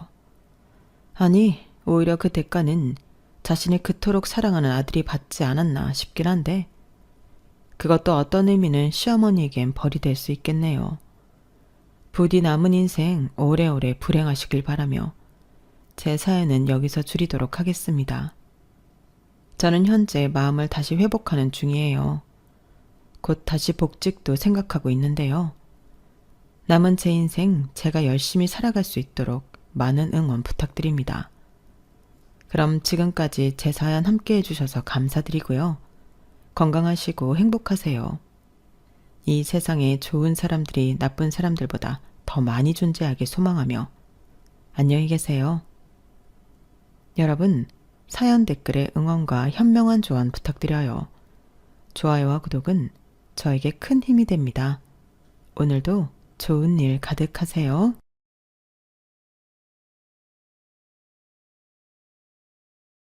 아니, 오히려 그 대가는 자신이 그토록 사랑하는 아들이 받지 않았나 싶긴 한데 그것도 어떤 의미는 시어머니에겐 벌이 될 수 있겠네요. 부디 남은 인생 오래오래 불행하시길 바라며 제 사연은 여기서 줄이도록 하겠습니다. 저는 현재 마음을 다시 회복하는 중이에요. 곧 다시 복직도 생각하고 있는데요. 남은 제 인생 제가 열심히 살아갈 수 있도록 많은 응원 부탁드립니다. 그럼 지금까지 제 사연 함께 해주셔서 감사드리고요. 건강하시고 행복하세요. 이 세상에 좋은 사람들이 나쁜 사람들보다 더 많이 존재하길 소망하며 안녕히 계세요. 여러분, 사연 댓글에 응원과 현명한 조언 부탁드려요. 좋아요와 구독은 저에게 큰 힘이 됩니다. 오늘도 좋은 일 가득하세요.